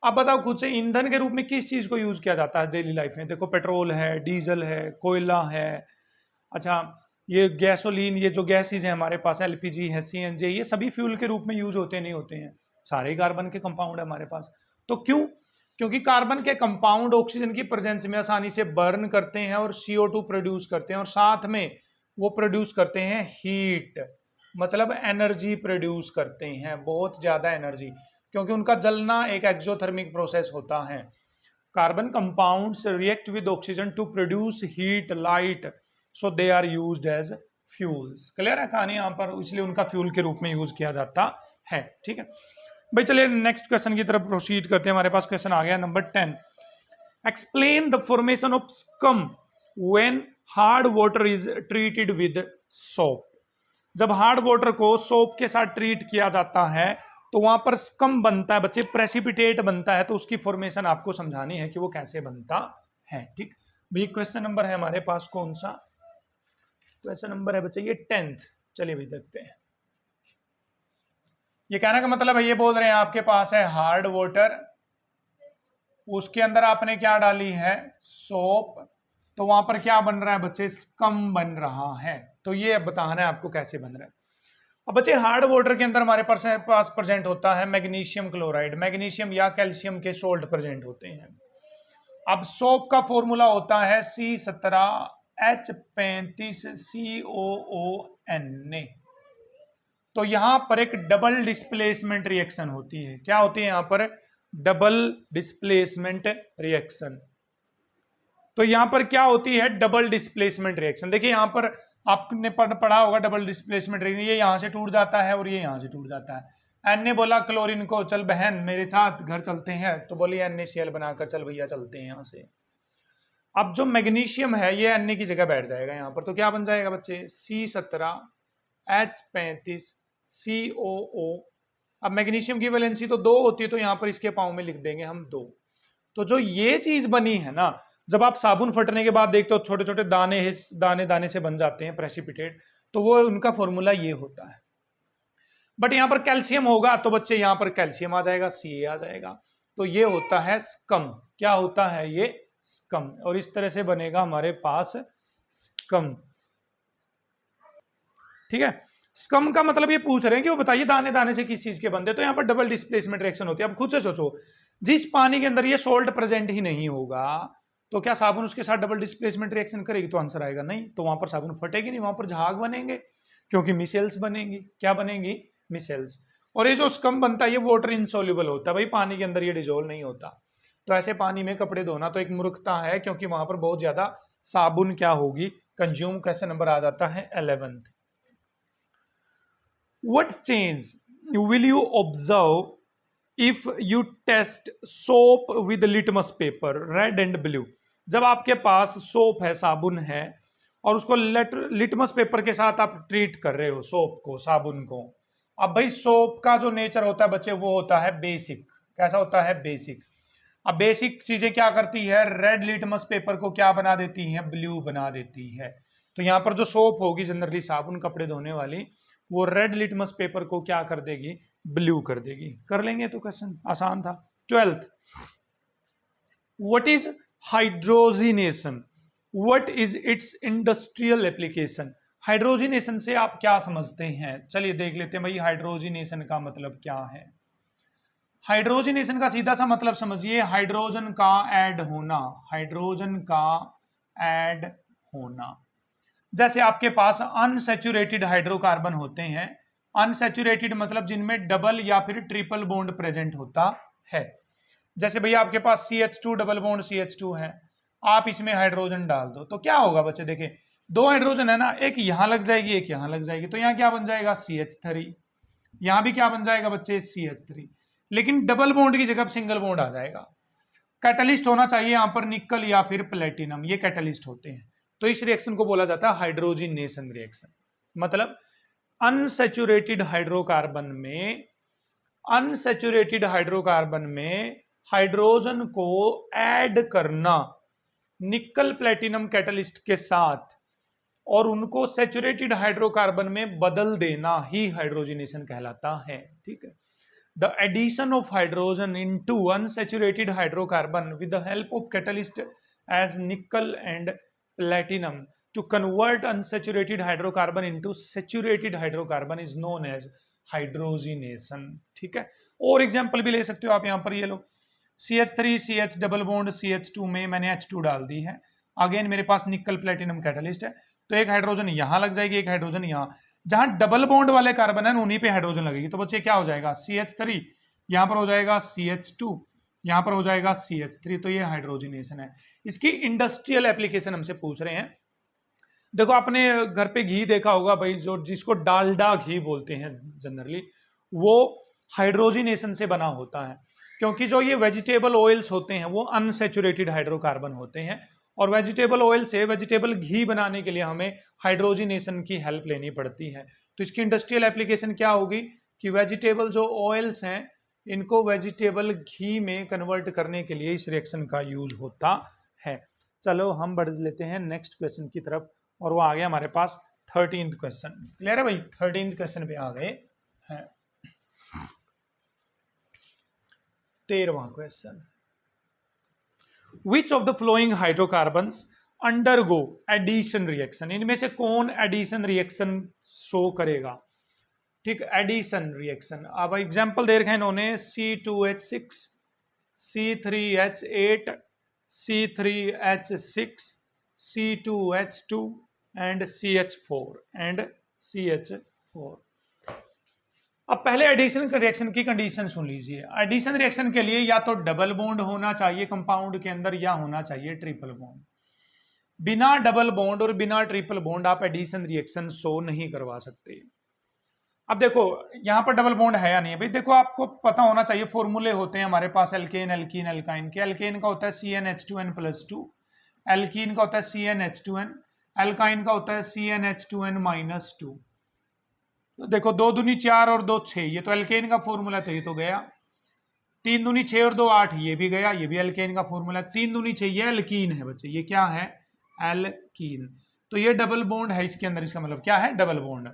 अब बताओ खुद से, ईंधन के रूप में किस चीज को यूज किया जाता है डेली लाइफ में? देखो पेट्रोल है, डीजल है, कोयला है, अच्छा ये गैसोलीन, ये जो गैसेज है हमारे पास, LPG है, CNG, ये सभी फ्यूल के रूप में यूज होते नहीं होते हैं, सारे कार्बन के कंपाउंड है हमारे पास। तो क्यों? क्योंकि कार्बन के कंपाउंड ऑक्सीजन की प्रेजेंस में आसानी से बर्न करते हैं और CO2 प्रोड्यूस करते हैं, और साथ में वो प्रोड्यूस करते हैं हीट, मतलब एनर्जी प्रोड्यूस करते हैं, बहुत ज्यादा एनर्जी, क्योंकि उनका जलना एक एक्सोथर्मिक प्रोसेस होता है। Carbon compounds react with oxygen to produce heat light, so they are used as fuels. Clear है कहानी यहाँ पर, इसलिए उनका फ्यूल के रूप में यूज किया जाता है। ठीक है भाई, चलिए नेक्स्ट क्वेश्चन की तरफ प्रोसीड करते हैं। हमारे पास क्वेश्चन आ गया number 10। Explain the formation of scum when hard water is treated with soap. जब हार्ड वाटर को सोप के साथ ट्रीट किया जाता है तो वहां पर स्कम बनता है बच्चे, प्रेसिपिटेट बनता है। तो उसकी फॉर्मेशन आपको समझानी है कि वो कैसे बनता है। ठीक भाई, क्वेश्चन नंबर है हमारे पास कौन सा, क्वेश्चन नंबर है बच्चे ये 10th। चलिए भाई देखते हैं। ये कहने का मतलब है, ये बोल रहे हैं आपके पास है हार्ड वाटर, उसके अंदर आपने क्या डाली है, सोप, तो वहां पर क्या बन रहा है बच्चे, स्कम बन रहा है। तो ये अब बताना है आपको कैसे बन रहा है। अब बच्चे हार्ड वाटर के अंदर हमारे पास प्रेजेंट होता है मैग्नीशियम क्लोराइड, मैग्नीशियम या कैल्शियम के सोल्ट प्रेजेंट होते हैं। अब सोप का फॉर्मूला होता है C17H35COONA। तो यहां पर एक डबल डिस्प्लेसमेंट रिएक्शन होती है। क्या होती है यहाँ पर, डबल डिस्प्लेसमेंट रिएक्शन। तो यहां पर क्या होती है, डबल डिस्प्लेसमेंट रिएक्शन। देखिए यहां पर आपने पढ़ा होगा डबल डिस्प्लेसमेंट रिएक्शन, ये यहां से टूट जाता है और ये यहां से टूट जाता है। एन ने बोला क्लोरीन को, चल बहन मेरे साथ घर चलते हैं, तो बोली NaCl बनाकर, चल भैया चलते हैं यहां से। अब जो मैग्नीशियम है ये Na की जगह बैठ जाएगा यहाँ पर, तो क्या बन जाएगा बच्चे, C17H35COO। अब मैग्नीशियम की वैलेंसी तो 2 होती है, तो यहाँ पर इसके पाँव में लिख देंगे हम 2। तो जो ये चीज बनी है ना, जब आप साबुन फटने के बाद देखते हो छोटे छोटे दाने दाने दाने से बन जाते हैं प्रेसिपिटेट, तो वो उनका फॉर्मूला ये होता है। बट यहाँ पर कैल्शियम होगा तो बच्चे यहाँ पर कैल्शियम आ जाएगा, Ca आ जाएगा। तो ये होता है स्कम। क्या होता है ये, स्कम। और इस तरह से बनेगा हमारे पास स्कम। ठीक है, स्कम का मतलब ये पूछ रहे हैं कि वो बताइए दाने दाने से किस चीज के बनते हैं। तो यहाँ पर डबल डिस्प्लेसमेंट रिएक्शन होती है। अब खुद से सोचो, जिस पानी के अंदर ये सोल्ट प्रेजेंट ही नहीं होगा तो क्या साबुन उसके साथ डबल डिस्प्लेसमेंट रिएक्शन करेगी, तो आंसर आएगा नहीं। तो वहां पर साबुन फटेगी नहीं, वहां पर झाग बनेंगे, क्योंकि मिसेल्स बनेंगी। क्या बनेंगी, मिसेल्स। और ये जो स्कम बनता है ये वाटर इनसोल्यूबल होता है भाई, पानी के अंदर ये डिजोल्व नहीं होता। तो ऐसे पानी में कपड़े धोना तो एक मूर्खता है, क्योंकि वहां पर बहुत ज्यादा साबुन क्या होगी, कंज्यूम। क्वेश्चन नंबर आ जाता है 11th। What change will you observe if you test soap with litmus paper, red and blue? जब आपके पास सोप है, साबुन है, और उसको लिटमस पेपर के साथ आप ट्रीट कर रहे हो सोप को, साबुन को। अब भाई सोप का जो नेचर होता है बच्चे, वो होता है बेसिक। कैसा होता है, बेसिक। अब बेसिक चीजें क्या करती है, रेड लिटमस पेपर को क्या बना देती है, ब्लू बना देती है। तो यहाँ पर जो सोप होगी जनरली साबुन कपड़े धोने वाली, वो रेड लिटमस पेपर को क्या कर देगी, ब्लू कर देगी। कर लेंगे तो क्वेश्चन आसान था। 12th, what is hydrogenation, what is it's industrial application. Hydrogenation से आप क्या समझते हैं, चलिए देख लेते हैं भाई हाइड्रोजिनेशन का मतलब क्या है। हाइड्रोजिनेशन का सीधा सा मतलब समझिए, हाइड्रोजन का ऐड होना, हाइड्रोजन का ऐड होना। जैसे आपके पास अनसैचुरेटेड हाइड्रोकार्बन होते हैं, अनसैचुरेटेड मतलब जिनमें डबल या फिर ट्रिपल बॉन्ड प्रेजेंट होता है। जैसे भैया आपके पास CH2 डबल बॉन्ड CH2 है, आप इसमें हाइड्रोजन डाल दो तो क्या होगा बच्चे, देखिए 2 हाइड्रोजन है ना, एक यहां लग जाएगी एक यहां लग जाएगी, तो यहाँ क्या बन जाएगा CH3, यहां भी क्या बन जाएगा बच्चे CH3, लेकिन डबल बॉन्ड की जगह सिंगल बॉन्ड आ जाएगा। कैटलिस्ट होना चाहिए यहाँ पर निकल या फिर प्लेटिनम, ये कैटलिस्ट होते हैं। तो इस रिएक्शन को बोला जाता है हाइड्रोजिनेशन रिएक्शन। मतलब अनसैचुरेटेड हाइड्रोकार्बन में हाइड्रोजन को ऐड करना निकल प्लेटिनम कैटलिस्ट के साथ और उनको सैचुरेटेड हाइड्रोकार्बन में बदल देना ही हाइड्रोजिनेशन कहलाता है। ठीक है, the addition of hydrogen into unsaturated hydrocarbon with the help of catalyst as nickel and platinum to convert unsaturated hydrocarbon into saturated hydrocarbon is known as hydrogenation। ठीक है, और एग्जांपल भी ले सकते हो आप यहाँ पर, ये लो CH3 CH double bond CH2 में मैंने H2 डाल दी है। अगेन मेरे पास निकल प्लेटिनम कैटलिस्ट है, तो एक हाइड्रोजन यहाँ लग जाएगी, एक हाइड्रोजन यहाँ। जहां डबल बॉन्ड वाले कार्बन है उन्हीं पे हाइड्रोजन लगेगी, तो बच्चे क्या हो जाएगा CH3, यहाँ पर हो जाएगा CH2, यहाँ पर हो जाएगा CH3, तो ये हाइड्रोजनेशन है। इसकी इंडस्ट्रियल एप्लीकेशन हमसे पूछ रहे हैं। देखो आपने घर पे घी देखा होगा भाई, जो जिसको डालडा घी बोलते हैं जनरली, वो हाइड्रोजनेशन से बना होता है, क्योंकि जो ये वेजिटेबल ऑयल्स होते हैं वो अनसेचुरेटेड हाइड्रोकार्बन होते हैं, और वेजिटेबल ऑयल से वेजिटेबल घी बनाने के लिए हमें हाइड्रोजनेशन की हेल्प लेनी पड़ती है। तो इसकी इंडस्ट्रियल एप्लीकेशन क्या होगी कि वेजिटेबल जो ऑयल्स हैं इनको वेजिटेबल घी में कन्वर्ट करने के लिए इस रिएक्शन का यूज होता है। चलो हम बढ़ लेते हैं नेक्स्ट क्वेश्चन की तरफ, और वो आ गया हमारे पास 13th क्वेश्चन। क्लियर है भाई? 13th क्वेश्चन पे आ गए हैं। 13वां question, which of the following hydrocarbons undergo addition reaction, इनमें से कौन एडिशन रिएक्शन शो करेगा? ठीक, एडिशन रिएक्शन। अब एग्जांपल दे रखे हैं इन्होंने C2H6, C3H8, C3H6, C2H2 and CH4। अब पहले एडिशन रिएक्शन की कंडीशन सुन लीजिए। एडिशन रिएक्शन के लिए या तो डबल बॉन्ड होना चाहिए कंपाउंड के अंदर, या होना चाहिए ट्रिपल बॉन्ड। बिना डबल बॉन्ड और बिना ट्रिपल बॉन्ड आप एडिशन रिएक्शन शो नहीं करवा सकते। अब देखो यहां पर डबल बॉन्ड है या नहीं है भाई, देखो आपको पता होना चाहिए, फॉर्मूले होते हैं हमारे पास एल्केन, एल्कीन, एल्काइन के। एल्केन का होता है CnH2n+2, एल्कीन का होता है CnH2n, एल्काइन का होता है CnH2n-2। तो देखो 2 दूनी 4 और 2 6, ये तो एल्केन का फॉर्मूला था, ये तो गया। 3 दूनी 6 और 2 8, ये भी गया, ये भी एल्केन का फॉर्मूला। 3 दूनी 6, ये एल्कीन है बच्चे, ये क्या है? एल्कीन। तो ये डबल बॉन्ड है इसके अंदर, इसका मतलब क्या है? Double bond.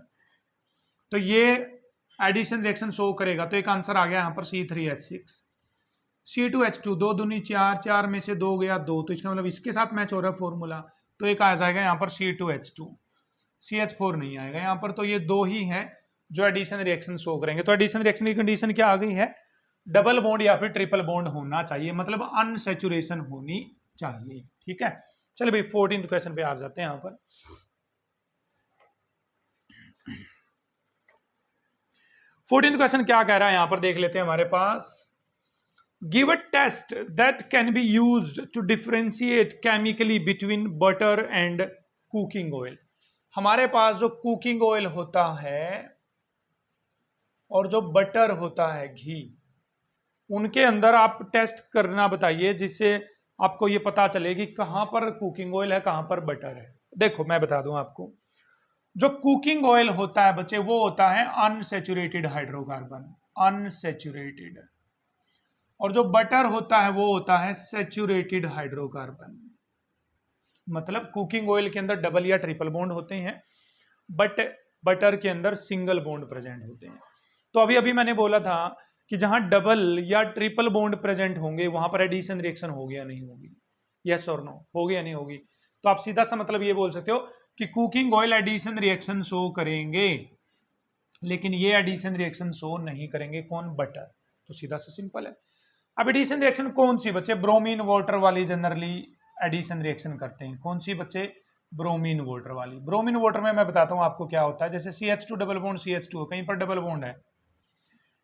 तो ये एडिशन रिएक्शन शो करेगा। तो एक आंसर आ गया यहाँ पर C3H6। C2H2, 2 दूनी 4, 4 में से 2 गया 2, तो इसका मतलब इसके साथ मैच हो रहा है फॉर्मूला, तो एक आ जाएगा यहाँ पर C2H2। CH4 नहीं आएगा यहाँ पर, तो ये 2 ही है जो एडिशन रिएक्शन शो करेंगे। तो एडिशन रिएक्शन की कंडीशन क्या आ गई है? डबल बॉन्ड या फिर ट्रिपल बॉन्ड होना चाहिए, मतलब अनसैचुरेशन होनी चाहिए। ठीक है, चलिए भाई 14th क्वेश्चन पे आ जाते हैं। यहाँ पर 14th क्वेश्चन क्या कह रहा है यहाँ पर देख लेते हैं हमारे पास। Give a test that can be used to differentiate chemically between butter and cooking oil. हमारे पास जो कुकिंग ऑयल होता है और जो बटर होता है, घी, उनके अंदर आप टेस्ट करना बताइए जिससे आपको ये पता चले कि कहां पर कुकिंग ऑयल है, कहां पर बटर है। देखो मैं बता दूं आपको, जो कुकिंग ऑयल होता है बच्चे वो होता है अनसैचुरेटेड हाइड्रोकार्बन, अनसैचुरेटेड, और जो बटर होता है वो होता है सैचुरेटेड हाइड्रोकार्बन। मतलब कुकिंग ऑयल के अंदर डबल या ट्रिपल बॉन्ड होते हैं, बट बटर के अंदर सिंगल बॉन्ड प्रेजेंट होते हैं। तो अभी अभी मैंने बोला था कि जहां डबल या ट्रिपल बॉन्ड प्रेजेंट होंगे वहां पर एडिशन रिएक्शन होगी या नहीं होगी? यस और नो, होगी या नहीं होगी? तो आप सीधा सा मतलब ये बोल सकते हो कि cooking oil addition reaction show करेंगे, लेकिन ये एडिशन रिएक्शन शो नहीं करेंगे। कौन? बटर। तो सीधा सा सिंपल है। अब एडिशन रिएक्शन कौन सी बच्चे? ब्रोमीन वाटर वाली जनरली एडिशन रिएक्शन करते हैं। कौन सी बच्चे? ब्रोमीन वाटर वाली। ब्रोमीन वाटर में मैं बताता हूं आपको क्या होता है। जैसे CH2 डबल बॉन्ड CH2, कहीं पर डबल बॉन्ड है,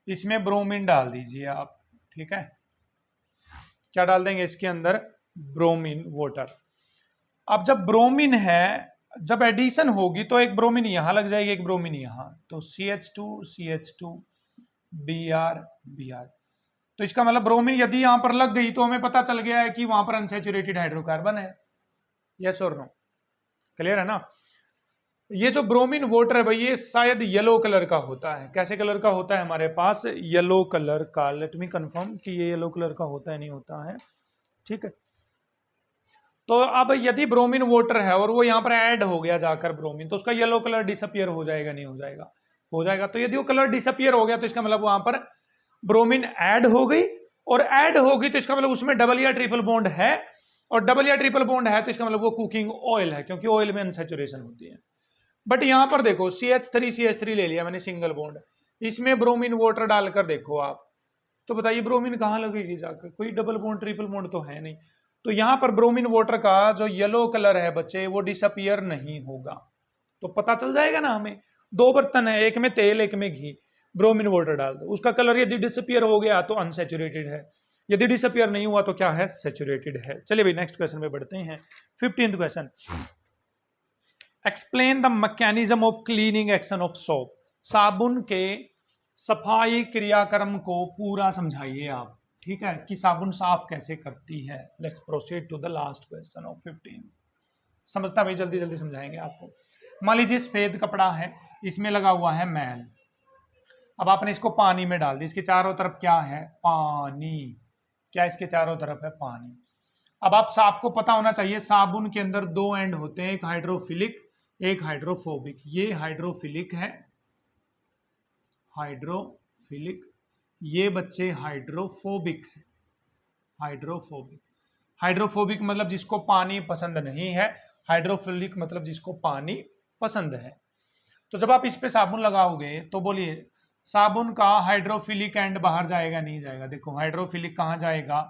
इसमें ब्रोमीन डाल दीजिए आप। ठीक है, क्या डाल देंगे इसके अंदर? Bromine water. अब जब ब्रोमीन है, जब एडिशन होगी तो एक ब्रोमीन यहां लग जाएगी, एक ब्रोमीन यहां, तो CH2 CH2 Br Br। तो इसका मतलब ब्रोमीन यदि यहां पर लग गई तो हमें पता चल गया है कि वहां पर अनसैचुरेटेड हाइड्रोकार्बन है। यस और नो? क्लियर है ना? ये जो ब्रोमीन वाटर है भाई, ये शायद येलो कलर का होता है। कैसे कलर का होता है हमारे पास? येलो कलर का। लेट मी कंफर्म कि ये येलो कलर का होता है नहीं होता है। ठीक है, तो अब यदि ब्रोमीन वाटर है और वो यहां पर ऐड हो गया जाकर ब्रोमीन, तो उसका येलो कलर डिसअपियर हो जाएगा नहीं हो जाएगा? हो जाएगा। तो यदि वो कलर डिसअपियर हो गया तो इसका मतलब वहां पर ब्रोमीन ऐड हो गई, और ऐड होगी तो इसका मतलब उसमें डबल या ट्रिपल बॉन्ड है, और डबल या ट्रिपल बॉन्ड है तो इसका मतलब वो कुकिंग ऑयल है, क्योंकि ऑयल में अनसैचुरेशन होती है। बट यहां पर देखो CH3 ले लिया मैंने सिंगल बॉन्ड, इसमें ब्रोमीन वाटर डालकर देखो आप, तो बताइए ब्रोमीन कहां लगेगी जाकर? कोई डबल बॉन्ड ट्रिपल बॉन्ड तो है नहीं। तो यहां पर ब्रोमीन वाटर का जो येलो कलर है बच्चे वो डिसअपियर नहीं होगा। तो पता चल जाएगा ना हमें, 2 बर्तन है, एक में तेल एक में घी, ब्रोमीन वाटर डाल दो, उसका कलर यदि डिसअपियर हो गया तो अनसैचुरेटेड है, यदि डिसअपियर नहीं हुआ तो क्या है, सैचुरेटेड है। चलिए भाई नेक्स्ट क्वेश्चन में बढ़ते हैं। 15th question, explain the mechanism of cleaning action of soap. साबुन के सफाई क्रियाक्रम को पूरा समझाइए आप, ठीक है, कि साबुन साफ कैसे करती है। Let's proceed to the last question of 15। समझता भाई, जल्दी जल्दी समझाएंगे आपको। मान लीजिए सफेद कपड़ा है, इसमें लगा हुआ है मैल। अब आपने इसको पानी में डाल दिया, इसके चारों तरफ क्या है, पानी। क्या इसके चारों तरफ है, पानी। अब आपको पता होना चाहिए साबुन के अंदर दो एंड होते हैं, एक हाइड्रोफिलिक एक हाइड्रोफोबिक। ये हाइड्रोफिलिक है, हाइड्रोफिलिक, ये बच्चे हाइड्रोफोबिक है, हाइड्रोफोबिक। हाइड्रोफोबिक मतलब जिसको पानी पसंद नहीं है, हाइड्रोफिलिक मतलब जिसको पानी पसंद है। तो जब आप इस पे साबुन लगाओगे तो बोलिए साबुन का हाइड्रोफिलिक एंड बाहर जाएगा, नहीं जाएगा। देखो हाइड्रोफिलिक कहाँ जाएगा,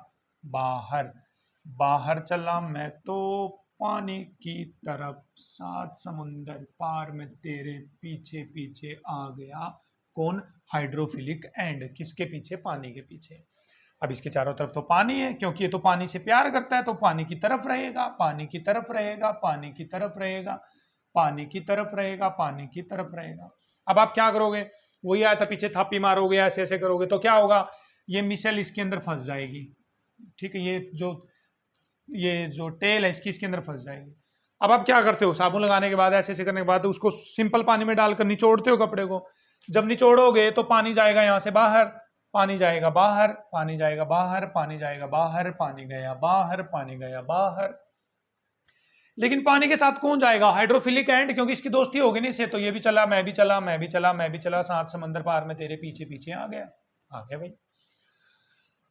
बाहर। बाहर चला मैं तो पानी की तरफ, सात समुंदर पार में तेरे पीछे पीछे आ गया। कौन, हाइड्रोफिलिक एंड। किसके पीछे, पानी के पीछे। अब इसके चारों तरफ तो पानी है, क्योंकि ये तो पानी से प्यार करता है, तो पानी की तरफ रहेगा, पानी की तरफ रहेगा, पानी की तरफ रहेगा, पानी की तरफ रहेगा, पानी की तरफ रहेगा। अब आप क्या करोगे, वही आया था पीछे, थापी मारोगे, ऐसे ऐसे करोगे तो क्या होगा, ये मिसेल इसके अंदर फंस जाएगी, ठीक है। ये जो टेल है इसकी इसके अंदर फंस जाएगी। अब आप क्या करते हो, साबुन लगाने के बाद ऐसे ऐसे करने के बाद उसको सिंपल पानी में डालकर निचोड़ते हो कपड़े को। जब निचोड़ोगे तो पानी जाएगा यहाँ से बाहर, पानी जाएगा बाहर, पानी जाएगा बाहर, पानी जाएगा बाहर, पानी गया बाहर, पानी गया बाहर। लेकिन पानी के साथ कौन जाएगा, हाइड्रोफिलिक एंड, क्योंकि इसकी दोस्ती होगी नहीं से, तो ये भी चला, मैं भी चला, मैं भी चला, मैं भी चला, सात समंदर पार में तेरे पीछे पीछे आ गया, आ गया भाई।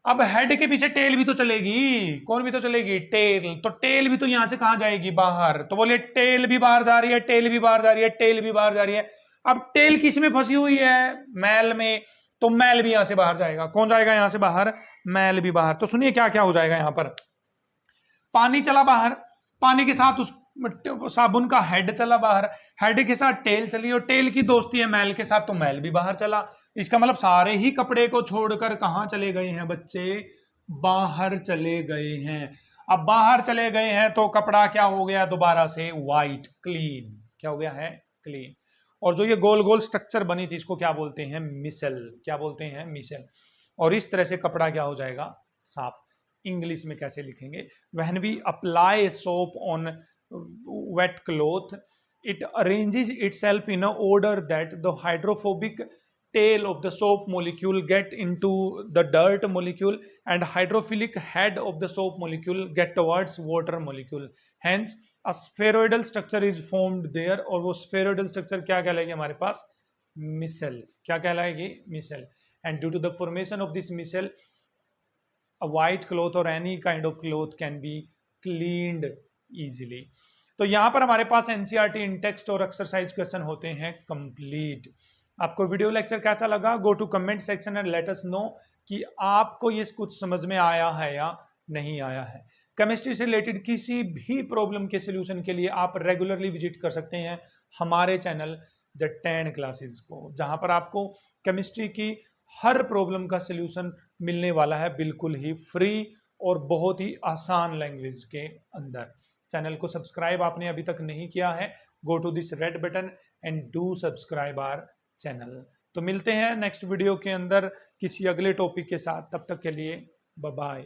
अब हेड के पीछे टेल भी तो चलेगी, कौन भी तो चलेगी, टेल। तो टेल भी तो यहां से कहां जाएगी, बाहर। तो बोलिए टेल भी बाहर जा रही है, टेल भी बाहर जा रही है, टेल भी बाहर जा रही है। अब टेल किस में फंसी हुई है, मैल में, तो मैल भी यहां से बाहर जाएगा। कौन जाएगा यहां से बाहर, मैल भी बाहर। तो सुनिए क्या क्या हो जाएगा यहां पर, पानी चला बाहर, पानी के साथ उस साबुन का हेड चला बाहर, हेड के साथ टेल चली, और टेल की दोस्ती है मैल के साथ, तो मैल भी बाहर चला। इसका मतलब सारे ही कपड़े को छोड़कर कहां चले गए हैं बच्चे, बाहर चले गए हैं। अब बाहर चले गए हैं तो कपड़ा क्या हो गया, दोबारा से वाइट, क्लीन। क्या हो गया है, क्लीन। और जो ये गोल गोल स्ट्रक्चर बनी थी इसको क्या बोलते हैं, मिसेल। क्या बोलते हैं, मिसेल। और इस तरह से कपड़ा क्या हो जाएगा, साफ। इंग्लिश में कैसे लिखेंगे, when we apply soap on wet cloth it arranges itself in a order that the hydrophobic tail of the soap molecule get into the dirt molecule and hydrophilic head of the soap molecule get towards water molecule, hence a spheroidal structure is formed there। और वो spheroidal structure क्या कहलाएगी हमारे पास, micelle. क्या कहलाएगी, micelle. and due to the formation of this missile a white cloth or any kind of cloth can be cleaned easily। तो यहां पर हमारे पास एनसीईआरटी इन टेक्स्ट और एक्सरसाइज क्वेश्चन होते हैं कंप्लीट। आपको वीडियो लेक्चर कैसा लगा, go to comment section and let us know कि आपको ये कुछ समझ में आया है या नहीं आया है। केमिस्ट्री से रिलेटेड किसी भी प्रॉब्लम के सोल्यूशन के लिए आप रेगुलरली विजिट कर सकते हैं हमारे चैनल ज10 क्लासेस को, जहां पर आपको केमिस्ट्री की हर प्रॉब्लम का सोल्यूशन मिलने वाला है बिल्कुल ही फ्री और बहुत ही आसान लैंग्वेज के अंदर। चैनल को सब्सक्राइब आपने अभी तक नहीं किया है, go to this red button and do subscribe our channel. तो मिलते हैं नेक्स्ट वीडियो के अंदर किसी अगले टॉपिक के साथ, तब तक के लिए बाय बाय।